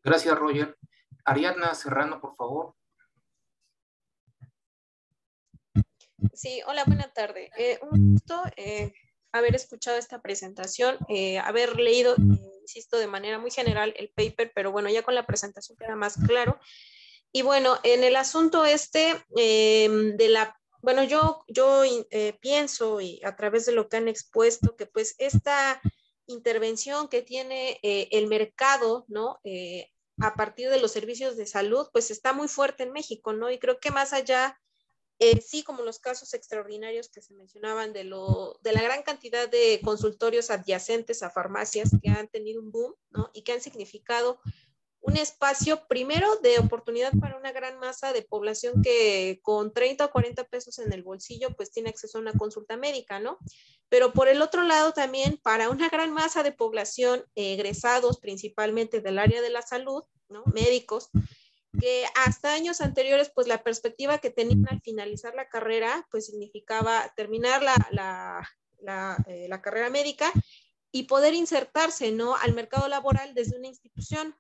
S1: Gracias, Roger. Ariadna Serrano, por favor.
S9: Sí, hola, buena tarde. Un gusto haber escuchado esta presentación, haber leído, insisto, de manera muy general el paper, pero bueno, ya con la presentación queda más claro. Y bueno, en el asunto bueno, yo pienso, y a través de lo que han expuesto, que pues esta intervención que tiene el mercado, ¿no? A partir de los servicios de salud, pues está muy fuerte en México, ¿no? Y creo que más allá, sí, como los casos extraordinarios que se mencionaban de la gran cantidad de consultorios adyacentes a farmacias que han tenido un boom, ¿no? Y que han significado un espacio, primero, de oportunidad para una gran masa de población que con 30 o 40 pesos en el bolsillo, pues tiene acceso a una consulta médica, ¿no? Pero por el otro lado también, para una gran masa de población, egresados principalmente del área de la salud, ¿no? Médicos, que hasta años anteriores, pues la perspectiva que tenían al finalizar la carrera, pues significaba terminar la carrera médica y poder insertarse, ¿no? Al mercado laboral desde una institución.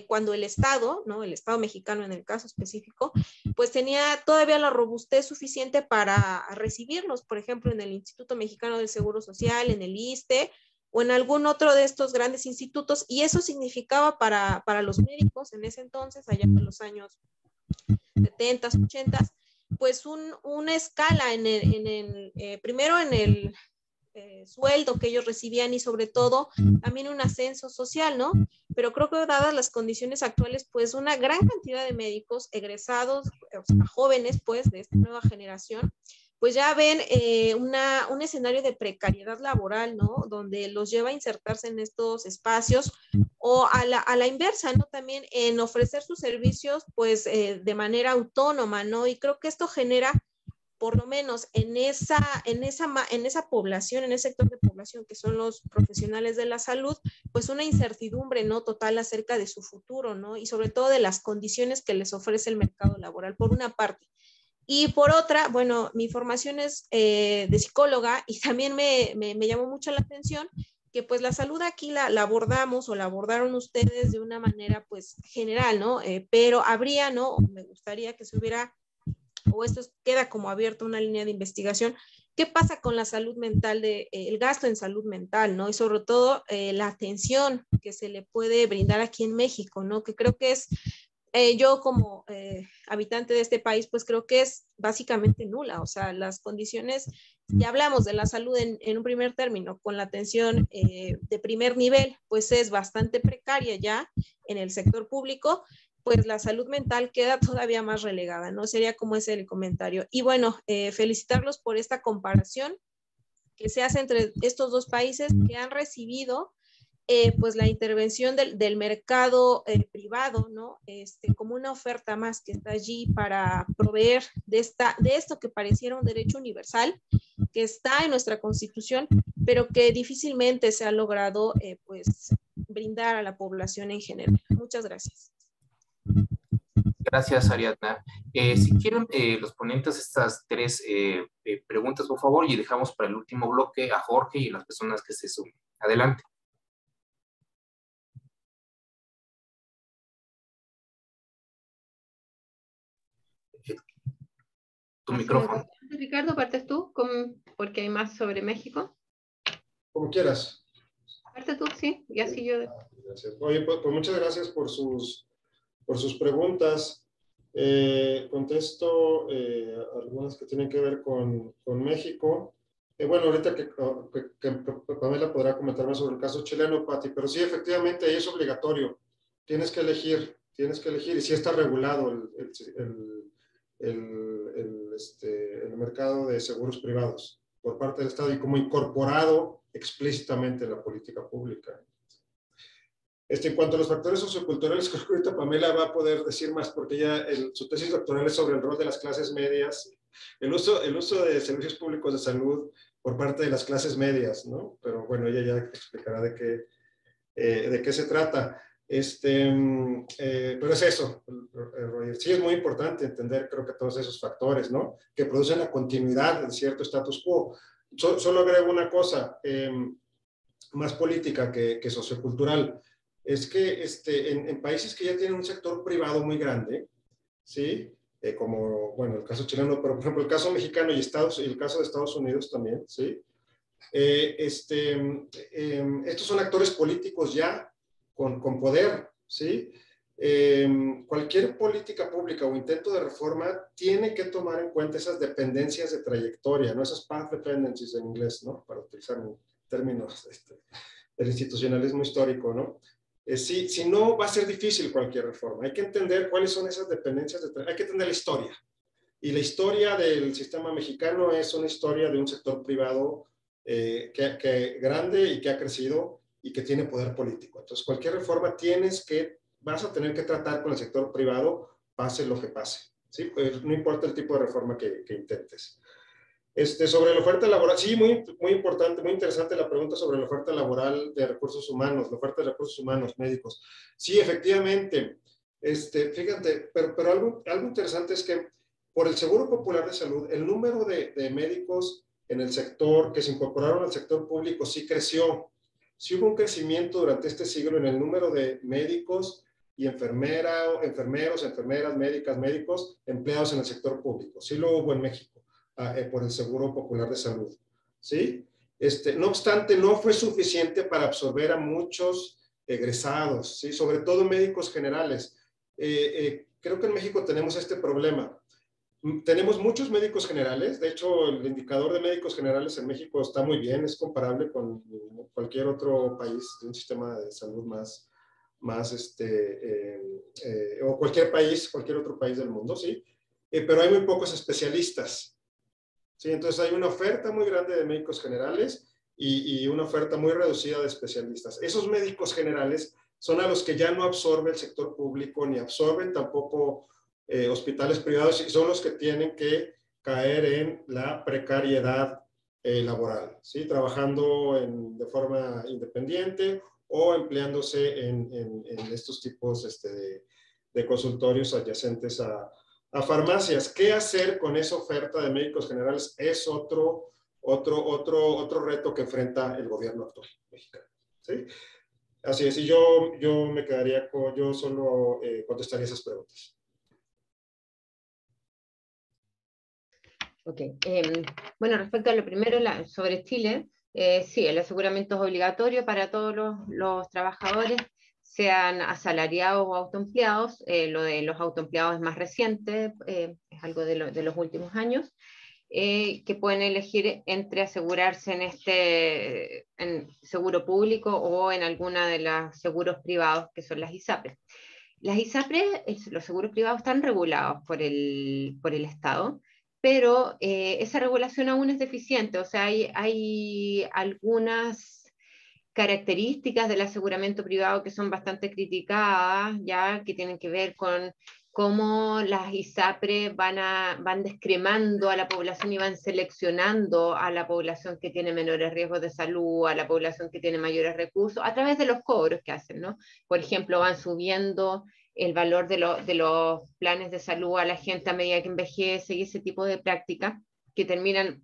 S9: Cuando el Estado, ¿no? El Estado mexicano en el caso específico, pues tenía todavía la robustez suficiente para recibirlos, por ejemplo, en el Instituto Mexicano del Seguro Social, en el ISSSTE, o en algún otro de estos grandes institutos, y eso significaba para los médicos en ese entonces, allá en los años 70, 80, pues una escala primero en el sueldo que ellos recibían y sobre todo también un ascenso social, ¿no? Pero creo que dadas las condiciones actuales, pues una gran cantidad de médicos egresados, o sea, jóvenes, pues, de esta nueva generación, pues ya ven un escenario de precariedad laboral, ¿no? Donde los lleva a insertarse en estos espacios o a la inversa, ¿no? También en ofrecer sus servicios, pues, de manera autónoma, ¿no? Y creo que esto genera, por lo menos en esa población, en ese sector de población que son los profesionales de la salud, pues una incertidumbre, ¿no? Total acerca de su futuro, ¿no? Y sobre todo de las condiciones que les ofrece el mercado laboral, por una parte. Y por otra, bueno, mi formación es de psicóloga y también me llamó mucho la atención que pues la salud aquí la abordamos o la abordaron ustedes de una manera pues general, ¿no? Pero habría, ¿no? Me gustaría que se hubiera, o esto queda como abierto una línea de investigación, ¿qué pasa con la salud mental, el gasto en salud mental, ¿no? Y sobre todo la atención que se le puede brindar aquí en México, ¿no? Que creo que es, yo como habitante de este país, pues creo que es básicamente nula, o sea, las condiciones, ya hablamos de la salud en un primer término, con la atención de primer nivel, pues es bastante precaria ya en el sector público, pues la salud mental queda todavía más relegada, ¿no? Sería como ese el comentario. Y bueno, felicitarlos por esta comparación que se hace entre estos dos países que han recibido pues la intervención del mercado privado, ¿no? Como una oferta más que está allí para proveer de esto que pareciera un derecho universal, que está en nuestra Constitución, pero que difícilmente se ha logrado pues brindar a la población en general. Muchas gracias.
S1: Gracias, Ariadna. Si quieren los ponentes estas 3 preguntas, por favor, y dejamos para el último bloque a Jorge y las personas que se sumen. Adelante. Tu micrófono.
S2: Ricardo, ¿partes tú? Porque hay más sobre México.
S3: Como quieras.
S2: Parte tú, sí, y así yo.
S3: Gracias. Oye, pues muchas gracias por sus preguntas. Contesto algunas que tienen que ver con México. Bueno, ahorita que Pamela podrá comentar más sobre el caso chileno, Pati, pero sí, efectivamente, ahí es obligatorio. Tienes que elegir, y sí está regulado el mercado de seguros privados por parte del Estado y como incorporado explícitamente en la política pública. En cuanto a los factores socioculturales, creo que ahorita Pamela va a poder decir más, porque ella, su tesis doctoral es sobre el rol de las clases medias, el uso de servicios públicos de salud por parte de las clases medias, ¿no? Pero bueno, ella ya explicará de qué se trata. Pero es eso, Roger. Sí es muy importante entender, creo que todos esos factores, ¿no? Que producen la continuidad de cierto status quo. Solo agrego una cosa, más política que sociocultural. Es que en países que ya tienen un sector privado muy grande, ¿sí? Como, bueno, el caso chileno, pero por ejemplo el caso mexicano y el caso de Estados Unidos también, ¿sí? Estos son actores políticos ya con poder, ¿sí? Cualquier política pública o intento de reforma tiene que tomar en cuenta esas dependencias de trayectoria, ¿no? Esas path dependencies en inglés, ¿no? Para utilizar términos del institucionalismo histórico, ¿no? Si no, va a ser difícil cualquier reforma. Hay que entender cuáles son esas dependencias, hay que entender la historia. Y la historia del sistema mexicano es una historia de un sector privado grande y que ha crecido y que tiene poder político. Entonces, cualquier reforma vas a tener que tratar con el sector privado, pase lo que pase, ¿sí? Pues no importa el tipo de reforma que intentes. Sobre la oferta laboral, sí, muy, muy importante, muy interesante la pregunta sobre la oferta laboral de recursos humanos, la oferta de recursos humanos médicos. Sí, efectivamente, fíjate, pero algo interesante es que por el Seguro Popular de Salud, el número de médicos en el sector, que se incorporaron al sector público, sí creció. Sí hubo un crecimiento durante este siglo en el número de médicos y enfermeros, enfermeras, médicos empleados en el sector público. Sí lo hubo en México. Por el Seguro Popular de Salud, ¿sí? No obstante, no fue suficiente para absorber a muchos egresados, ¿sí? Sobre todo médicos generales. Creo que en México tenemos este problema. Tenemos muchos médicos generales, de hecho el indicador de médicos generales en México está muy bien, es comparable con cualquier otro país de un sistema de salud o cualquier otro país del mundo, ¿sí? Pero hay muy pocos especialistas. Sí, entonces hay una oferta muy grande de médicos generales y una oferta muy reducida de especialistas. Esos médicos generales son a los que ya no absorbe el sector público ni absorben tampoco hospitales privados y son los que tienen que caer en la precariedad laboral, ¿sí? Trabajando de forma independiente o empleándose en estos tipos de consultorios adyacentes a farmacias. ¿Qué hacer con esa oferta de médicos generales? Es otro reto que enfrenta el gobierno actual mexicano, ¿sí? Así es, y yo me quedaría yo solo contestaría esas preguntas.
S2: Ok, bueno, respecto a lo primero sobre Chile, sí, el aseguramiento es obligatorio para todos los trabajadores, sean asalariados o autoempleados. Lo de los autoempleados es más reciente, es algo de los últimos años, que pueden elegir entre asegurarse en seguro público o en alguna de los seguros privados que son las ISAPRES. Las ISAPRES, los seguros privados, están regulados por el Estado, pero esa regulación aún es deficiente. O sea, hay algunas características del aseguramiento privado que son bastante criticadas, ya que tienen que ver con cómo las ISAPRE van descremando a la población y van seleccionando a la población que tiene menores riesgos de salud, a la población que tiene mayores recursos, a través de los cobros que hacen, ¿no? Por ejemplo, van subiendo el valor de los planes de salud a la gente a medida que envejece y ese tipo de prácticas que terminan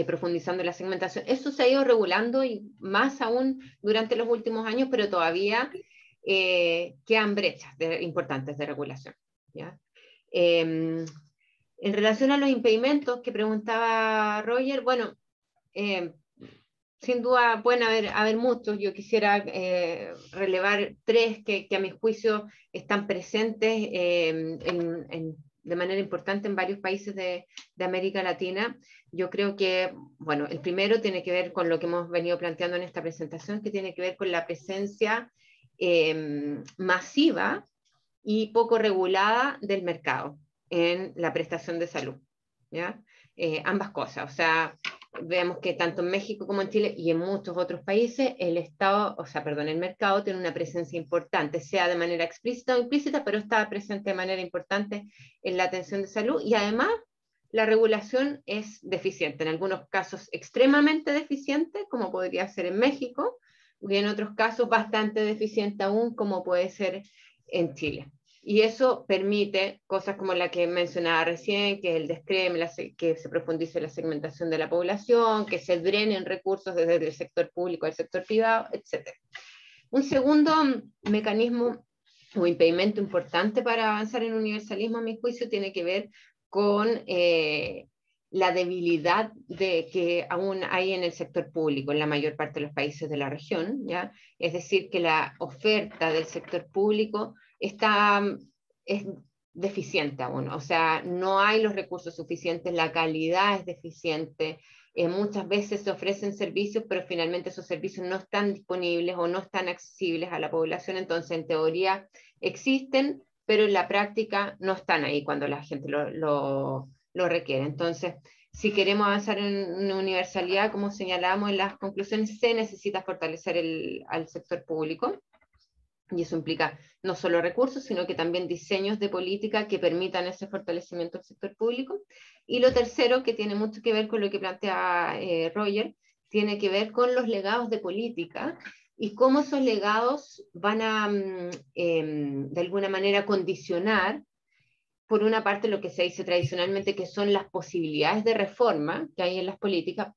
S2: profundizando en la segmentación. Eso se ha ido regulando y más aún durante los últimos años, pero todavía quedan brechas importantes de regulación, ¿ya? En relación a los impedimentos que preguntaba Roger, bueno, sin duda pueden haber muchos. Yo quisiera relevar 3 que a mi juicio están presentes de manera importante en varios países de América Latina. Yo creo que, bueno, el primero tiene que ver con lo que hemos venido planteando en esta presentación, que tiene que ver con la presencia masiva y poco regulada del mercado en la prestación de salud, ¿ya? Ambas cosas, o sea, vemos que tanto en México como en Chile y en muchos otros países el mercado tiene una presencia importante, sea de manera explícita o implícita, pero está presente de manera importante en la atención de salud, y además la regulación es deficiente, en algunos casos extremadamente deficiente, como podría ser en México, y en otros casos bastante deficiente aún, como puede ser en Chile. Y eso permite cosas como la que mencionaba recién, que es el descreme, que se profundice la segmentación de la población, que se drenen recursos desde el sector público al sector privado, etc. Un segundo mecanismo o impedimento importante para avanzar en universalismo, a mi juicio, tiene que ver con la debilidad que aún hay en el sector público en la mayor parte de los países de la región, ¿ya? Es decir, que la oferta del sector público es deficiente aún, o sea, no hay los recursos suficientes, la calidad es deficiente, muchas veces se ofrecen servicios, pero finalmente esos servicios no están disponibles o no están accesibles a la población, entonces en teoría existen, pero en la práctica no están ahí cuando la gente lo requiere. Entonces, si queremos avanzar en una universalidad, como señalábamos en las conclusiones, se necesita fortalecer al sector público, y eso implica no solo recursos, sino que también diseños de política que permitan ese fortalecimiento del sector público. Y lo tercero, que tiene mucho que ver con lo que plantea Roger, tiene que ver con los legados de política y cómo esos legados van a, de alguna manera, condicionar, por una parte, lo que se dice tradicionalmente, que son las posibilidades de reforma que hay en las políticas,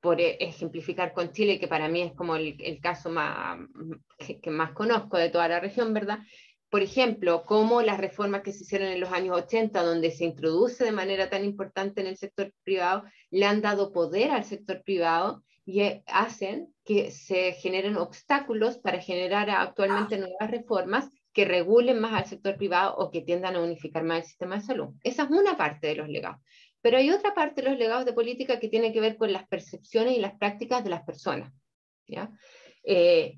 S2: por ejemplificar con Chile, que para mí es como el caso que más conozco de toda la región, ¿verdad? Por ejemplo, cómo las reformas que se hicieron en los años 80, donde se introduce de manera tan importante en el sector privado, le han dado poder al sector privado y hacen que se generen obstáculos para generar actualmente nuevas reformas que regulen más al sector privado o que tiendan a unificar más el sistema de salud. Esa es una parte de los legados. Pero hay otra parte de los legados de política que tiene que ver con las percepciones y las prácticas de las personas, ¿ya? El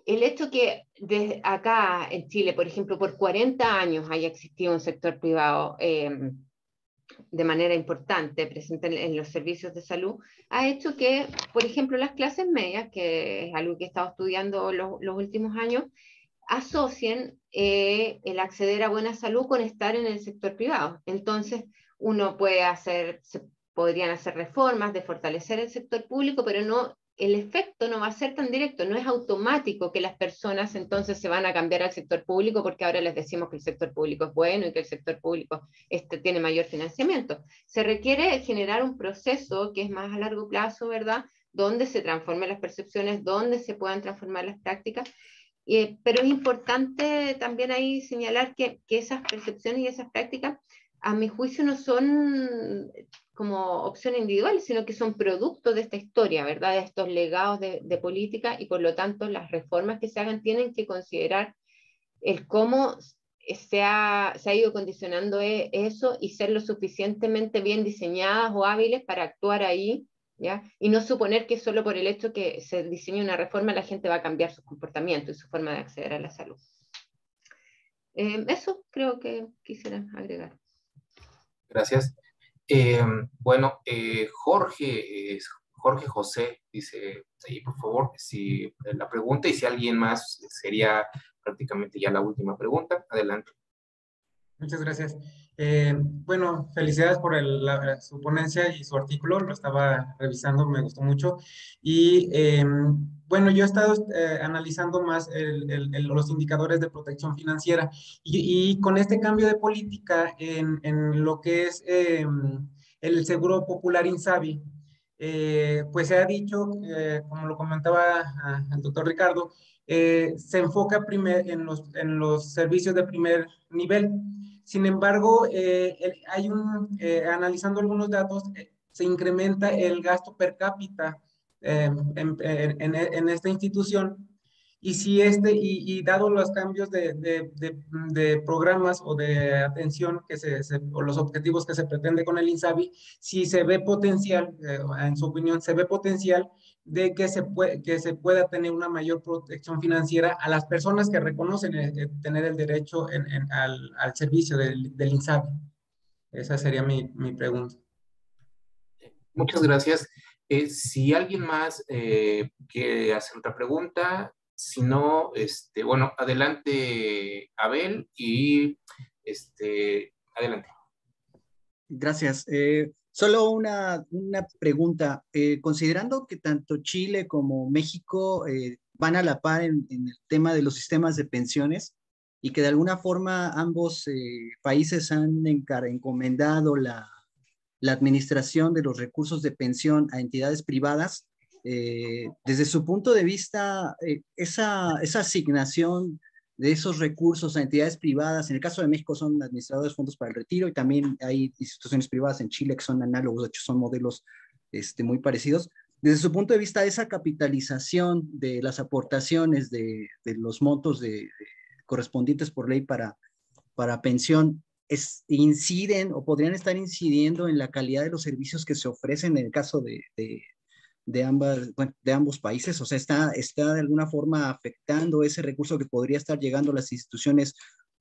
S2: hecho que desde acá en Chile, por ejemplo, por 40 años haya existido un sector privado de manera importante, presente en los servicios de salud, ha hecho que, por ejemplo, las clases medias, que es algo que he estado estudiando los últimos años, asocien el acceder a buena salud con estar en el sector privado. Entonces, se podrían hacer reformas de fortalecer el sector público, pero el efecto no va a ser tan directo, no es automático que las personas entonces se van a cambiar al sector público porque ahora les decimos que el sector público es bueno y que el sector público tiene mayor financiamiento. Se requiere generar un proceso que es más a largo plazo, ¿verdad?, donde se transformen las percepciones, donde se puedan transformar las prácticas, pero es importante también ahí señalar que esas percepciones y esas prácticas, a mi juicio, no son como opción individual, sino que son producto de esta historia, ¿verdad?, de estos legados de política, y por lo tanto las reformas que se hagan tienen que considerar el cómo se ha ido condicionando eso y ser lo suficientemente bien diseñadas o hábiles para actuar ahí, ¿ya? Y no suponer que solo por el hecho que se diseñe una reforma la gente va a cambiar su comportamiento y su forma de acceder a la salud. Eso creo que quisiera agregar.
S1: Gracias. Bueno, Jorge Jorge José dice, sí, por favor, si la pregunta y si alguien más sería prácticamente ya la última pregunta. Adelante.
S10: Muchas gracias. Bueno, felicidades por su ponencia y su artículo, lo estaba revisando, me gustó mucho. Y bueno, yo he estado analizando más los indicadores de protección financiera y con este cambio de política en lo que es el Seguro Popular Insabi, pues se ha dicho, como lo comentaba el doctor Ricardo, se enfoca en los servicios de primer nivel. Sin embargo, analizando algunos datos, se incrementa el gasto per cápita en esta institución. Y si y dado los cambios de programas o de atención o los objetivos que se pretende con el INSABI, si se ve potencial, en su opinión, se ve potencial de que se pueda tener una mayor protección financiera a las personas que reconocen tener el derecho al servicio del INSABI. Esa sería mi pregunta.
S1: Muchas gracias. Si alguien más quiere hacer otra pregunta, si no, bueno, adelante Abel y adelante.
S11: Gracias. Solo una pregunta. Considerando que tanto Chile como México van a la par en el tema de los sistemas de pensiones y que de alguna forma ambos países han encomendado la administración de los recursos de pensión a entidades privadas, desde su punto de vista, esa asignación de esos recursos a entidades privadas, en el caso de México son administradores de fondos para el retiro y también hay instituciones privadas en Chile que son análogos, de hecho son modelos muy parecidos. Desde su punto de vista, esa capitalización de las aportaciones de los montos correspondientes por ley para pensión, inciden o podrían estar incidiendo en la calidad de los servicios que se ofrecen en el caso de ambos países. O sea, está de alguna forma afectando ese recurso que podría estar llegando a las instituciones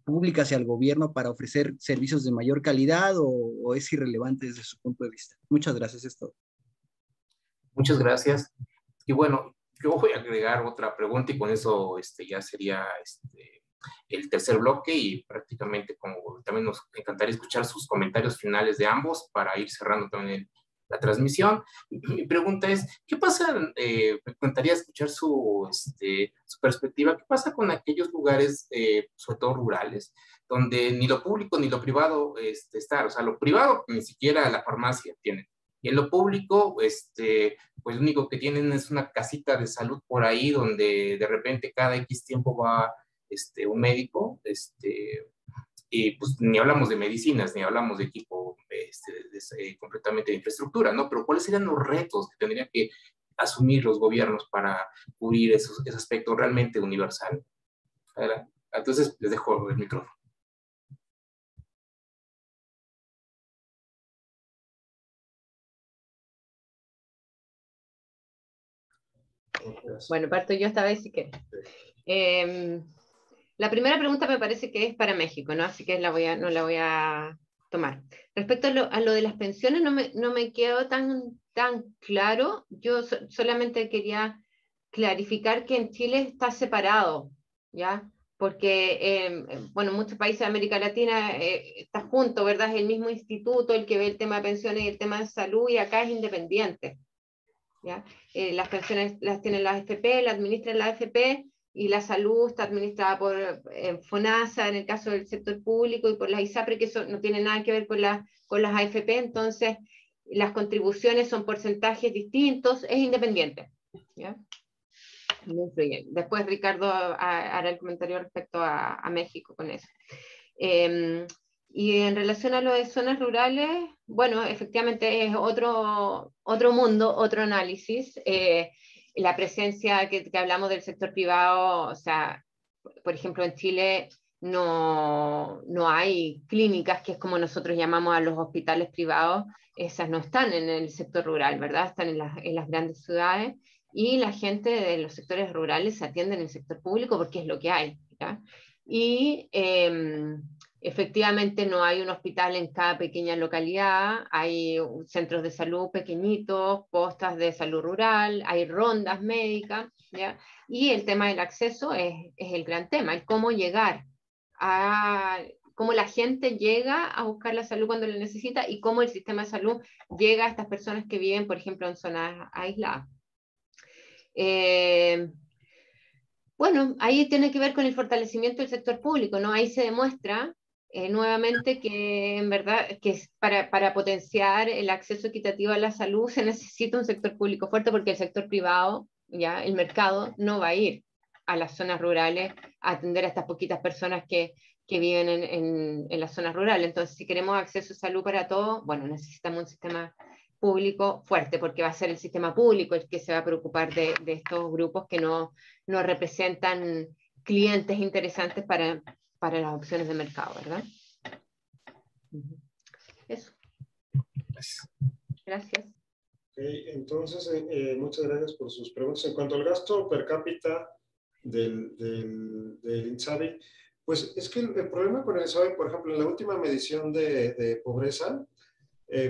S11: públicas y al gobierno para ofrecer servicios de mayor calidad, o es irrelevante desde su punto de vista. Muchas gracias, es todo.
S1: Muchas gracias. Y bueno, yo voy a agregar otra pregunta y con eso ya sería el tercer bloque, y prácticamente como también nos encantaría escuchar sus comentarios finales de ambos para ir cerrando también la transmisión. Mi pregunta es, ¿qué pasa? Me encantaría escuchar su perspectiva. ¿Qué pasa con aquellos lugares, sobre todo rurales, donde ni lo público ni lo privado está? O sea, lo privado ni siquiera la farmacia tiene. Y en lo público, pues lo único que tienen es una casita de salud por ahí donde de repente cada X tiempo va un médico, y pues ni hablamos de medicinas, ni hablamos de equipo completamente de infraestructura, ¿no? Pero ¿cuáles serían los retos que tendrían que asumir los gobiernos para cubrir ese aspecto realmente universal? Entonces, les dejo el micrófono.
S2: Bueno, parto yo esta vez si quieres. La primera pregunta me parece que es para México, ¿no? Así que no la voy a tomar. Respecto a lo de las pensiones, no me quedó tan claro. Yo solamente quería clarificar que en Chile está separado, ¿ya? Porque, bueno, muchos países de América Latina está junto, ¿verdad? Es el mismo instituto el que ve el tema de pensiones y el tema de salud, y acá es independiente, ¿ya? Las pensiones las tienen la AFP, la administra la AFP, y la salud está administrada por FONASA en el caso del sector público, y por las ISAPRE, que eso no tiene nada que ver con las AFP. Entonces las contribuciones son porcentajes distintos, es independiente, ¿ya? No influye. Después Ricardo hará el comentario respecto a México con eso. Y en relación a lo de zonas rurales, bueno, efectivamente es otro mundo, otro análisis. La presencia que hablamos del sector privado, o sea, por ejemplo, en Chile no hay clínicas, que es como nosotros llamamos a los hospitales privados. Esas no están en el sector rural, ¿verdad? Están en las grandes ciudades, y la gente de los sectores rurales se atiende en el sector público porque es lo que hay, ¿ya? Y Efectivamente, no hay un hospital en cada pequeña localidad, hay centros de salud pequeñitos, postas de salud rural, hay rondas médicas, ¿ya? Y el tema del acceso es el gran tema, el cómo llegar cómo la gente llega a buscar la salud cuando la necesita y cómo el sistema de salud llega a estas personas que viven, por ejemplo, en zonas aisladas. Bueno, ahí tiene que ver con el fortalecimiento del sector público, ¿no? Ahí se demuestra nuevamente que en verdad que para potenciar el acceso equitativo a la salud se necesita un sector público fuerte, porque el sector privado, ya el mercado, no va a ir a las zonas rurales a atender a estas poquitas personas que viven en las zonas rurales. Entonces, si queremos acceso a salud para todos, bueno, necesitamos un sistema público fuerte, porque va a ser el sistema público el que se va a preocupar de estos grupos que no representan clientes interesantes para las opciones de mercado, ¿verdad? Eso. Gracias.
S3: Okay, entonces, muchas gracias por sus preguntas. En cuanto al gasto per cápita del INSABI, pues es que el problema con el INSABI, por ejemplo, en la última medición de pobreza,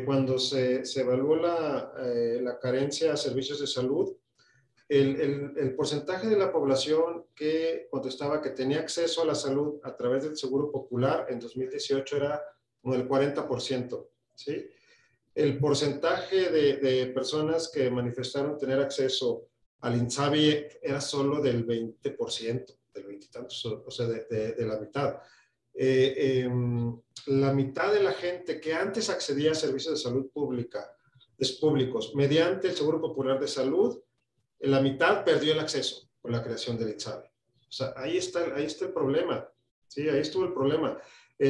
S3: cuando se evaluó la carencia a servicios de salud, el porcentaje de la población que contestaba que tenía acceso a la salud a través del Seguro Popular en 2018 era como del 40%, ¿sí? El porcentaje de personas que manifestaron tener acceso al INSABI era solo del 20%, del 20 y tantos, o sea, de la mitad. La mitad de la gente que antes accedía a servicios de salud públicos mediante el Seguro Popular de Salud, la mitad perdió el acceso con la creación del INSABI. O sea, ahí está el problema. Sí, ahí estuvo el problema.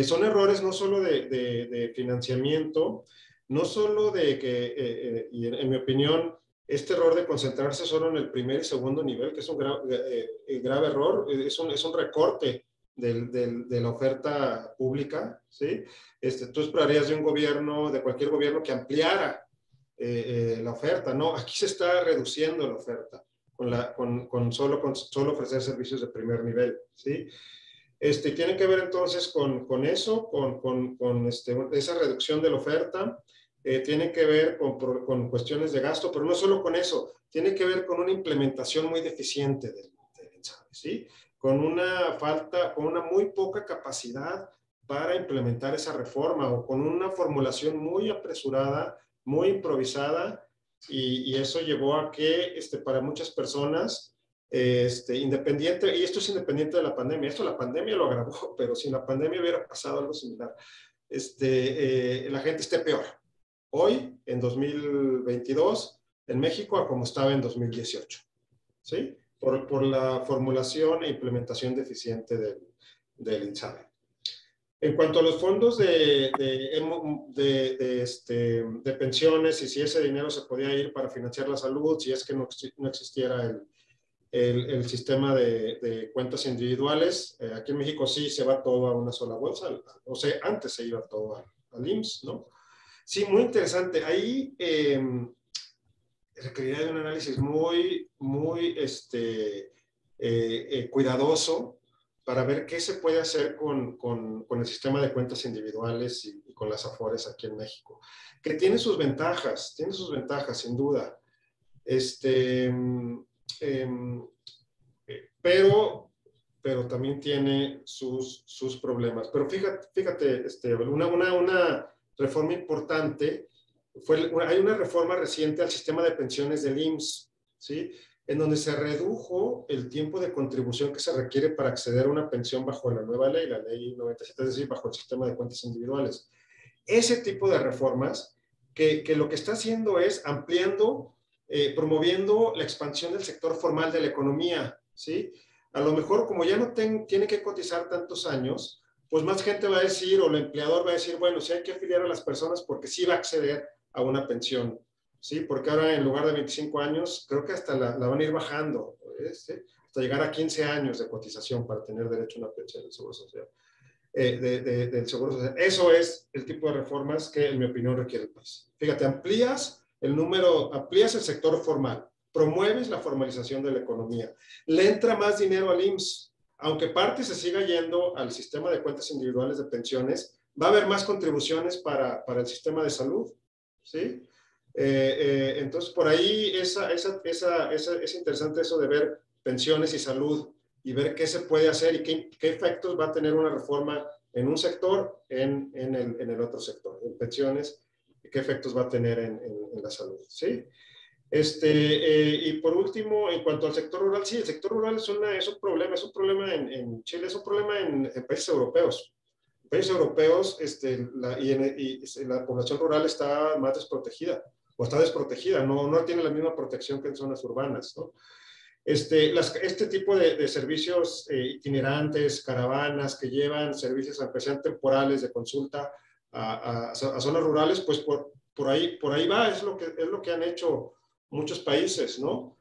S3: Son errores no solo de financiamiento, no solo de que, y en mi opinión, este error de concentrarse solo en el primer y segundo nivel, que es un grave error, es un recorte de la oferta pública, ¿sí? Tú esperarías de un gobierno, de cualquier gobierno, que ampliara la oferta, ¿no? Aquí se está reduciendo la oferta con solo ofrecer servicios de primer nivel, ¿sí? Tiene que ver entonces con eso, con esa reducción de la oferta, tiene que ver con cuestiones de gasto, pero no solo con eso, tiene que ver con una implementación muy deficiente del INSABI, ¿sí? Con una muy poca capacidad para implementar esa reforma, o con una formulación muy apresurada, muy improvisada, y eso llevó a que para muchas personas, independiente, y esto es independiente de la pandemia, la pandemia lo agravó, pero sin la pandemia hubiera pasado algo similar, la gente esté peor hoy, en 2022, en México, a como estaba en 2018, ¿sí? Por la formulación e implementación deficiente del INSABI. En cuanto a los fondos de pensiones, y si ese dinero se podía ir para financiar la salud, si es que no existiera el sistema de cuentas individuales, aquí en México sí se va todo a una sola bolsa, o sea, antes se iba todo al IMSS, ¿no? Sí, muy interesante. Ahí requeriría de un análisis muy cuidadoso para ver qué se puede hacer con el sistema de cuentas individuales y con las AFORES aquí en México, que tiene sus ventajas, sin duda. Pero también tiene sus problemas. Pero fíjate, una reforma importante, hay una reforma reciente al sistema de pensiones del IMSS, ¿sí? En donde se redujo el tiempo de contribución que se requiere para acceder a una pensión bajo la nueva ley, la ley 97, es decir, bajo el sistema de cuentas individuales. Ese tipo de reformas que lo que está haciendo es ampliando, promoviendo la expansión del sector formal de la economía, ¿sí? A lo mejor, como ya no tiene que cotizar tantos años, pues más gente va a decir, o el empleador va a decir, bueno, sí hay que afiliar a las personas porque sí va a acceder a una pensión, ¿sí? Porque ahora en lugar de 25 años, creo que hasta la van a ir bajando, hasta llegar a 15 años de cotización para tener derecho a una pensión del Seguro Social. Del Seguro Social. Eso es el tipo de reformas que, en mi opinión, requiere el país. Fíjate, amplías el sector formal, promueves la formalización de la economía, le entra más dinero al IMSS, aunque parte se siga yendo al sistema de cuentas individuales de pensiones, va a haber más contribuciones para el sistema de salud, ¿sí? Entonces, por ahí es interesante eso de ver pensiones y salud y ver qué se puede hacer y qué efectos va a tener una reforma en un sector, en el otro sector, en pensiones, qué efectos va a tener en la salud, ¿sí? Y por último, en cuanto al sector rural, sí, el sector rural es un problema en Chile, es un problema en países europeos. En países europeos, la población rural está más desprotegida, o está desprotegida, no tiene la misma protección que en zonas urbanas, ¿no? Este tipo de servicios itinerantes, caravanas que llevan servicios, aunque sean temporales, de consulta a zonas rurales, pues por ahí va, es lo que han hecho muchos países, ¿no?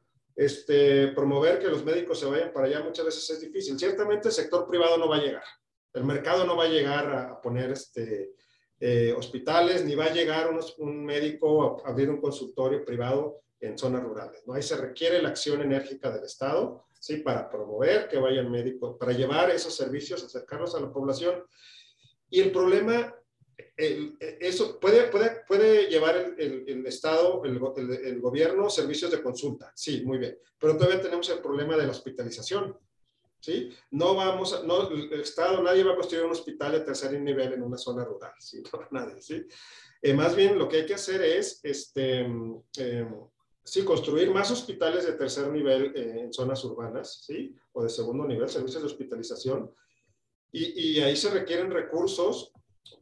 S3: Promover que los médicos se vayan para allá muchas veces es difícil. Ciertamente el sector privado no va a llegar, el mercado no va a llegar a poner hospitales, ni va a llegar un médico a abrir un consultorio privado en zonas rurales, ¿no? Ahí se requiere la acción enérgica del Estado, ¿sí? Para promover que vayan médicos, para llevar esos servicios, acercarlos a la población. Y el problema, eso puede llevar el Estado, el gobierno, servicios de consulta, sí, muy bien, pero todavía tenemos el problema de la hospitalización, ¿sí? El Estado, nadie va a construir un hospital de tercer nivel en una zona rural, ¿sí? No, nadie, ¿sí? Más bien lo que hay que hacer es, sí, construir más hospitales de tercer nivel en zonas urbanas, ¿sí? O de segundo nivel, servicios de hospitalización. Y ahí se requieren recursos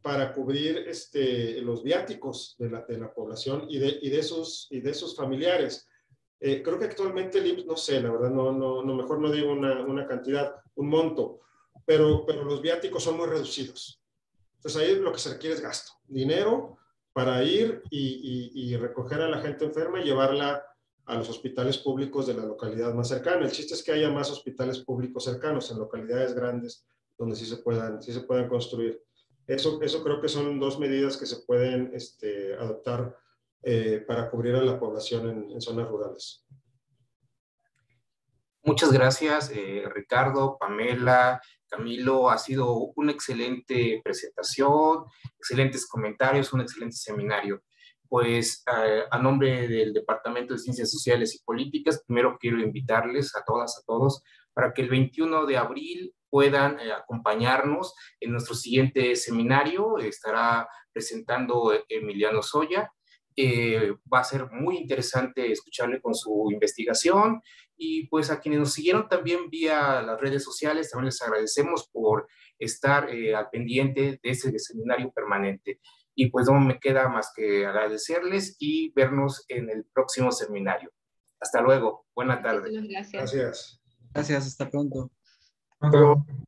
S3: para cubrir los viáticos de la población y de sus familiares. Creo que actualmente el IMSS, no sé, la verdad, mejor no digo una cantidad, un monto, pero los viáticos son muy reducidos. Entonces ahí lo que se requiere es gasto, dinero, para ir y recoger a la gente enferma y llevarla a los hospitales públicos de la localidad más cercana. El chiste es que haya más hospitales públicos cercanos en localidades grandes donde sí se puedan construir. Eso creo que son dos medidas que se pueden adoptar para cubrir a la población en zonas rurales.
S1: Muchas gracias, Ricardo, Pamela, Camilo. Ha sido una excelente presentación, excelentes comentarios, un excelente seminario. Pues a nombre del Departamento de Ciencias Sociales y Políticas, primero quiero invitarles a todas, a todos, para que el 21 de abril puedan acompañarnos en nuestro siguiente seminario. Estará presentando Emiliano Soya. Va a ser muy interesante escucharle con su investigación. Y pues a quienes nos siguieron también vía las redes sociales, también les agradecemos por estar al pendiente de este seminario permanente. Y pues no me queda más que agradecerles y vernos en el próximo seminario. Hasta luego. Buena tarde.
S2: Gracias.
S3: Gracias.
S11: Gracias, hasta pronto.
S10: Pronto.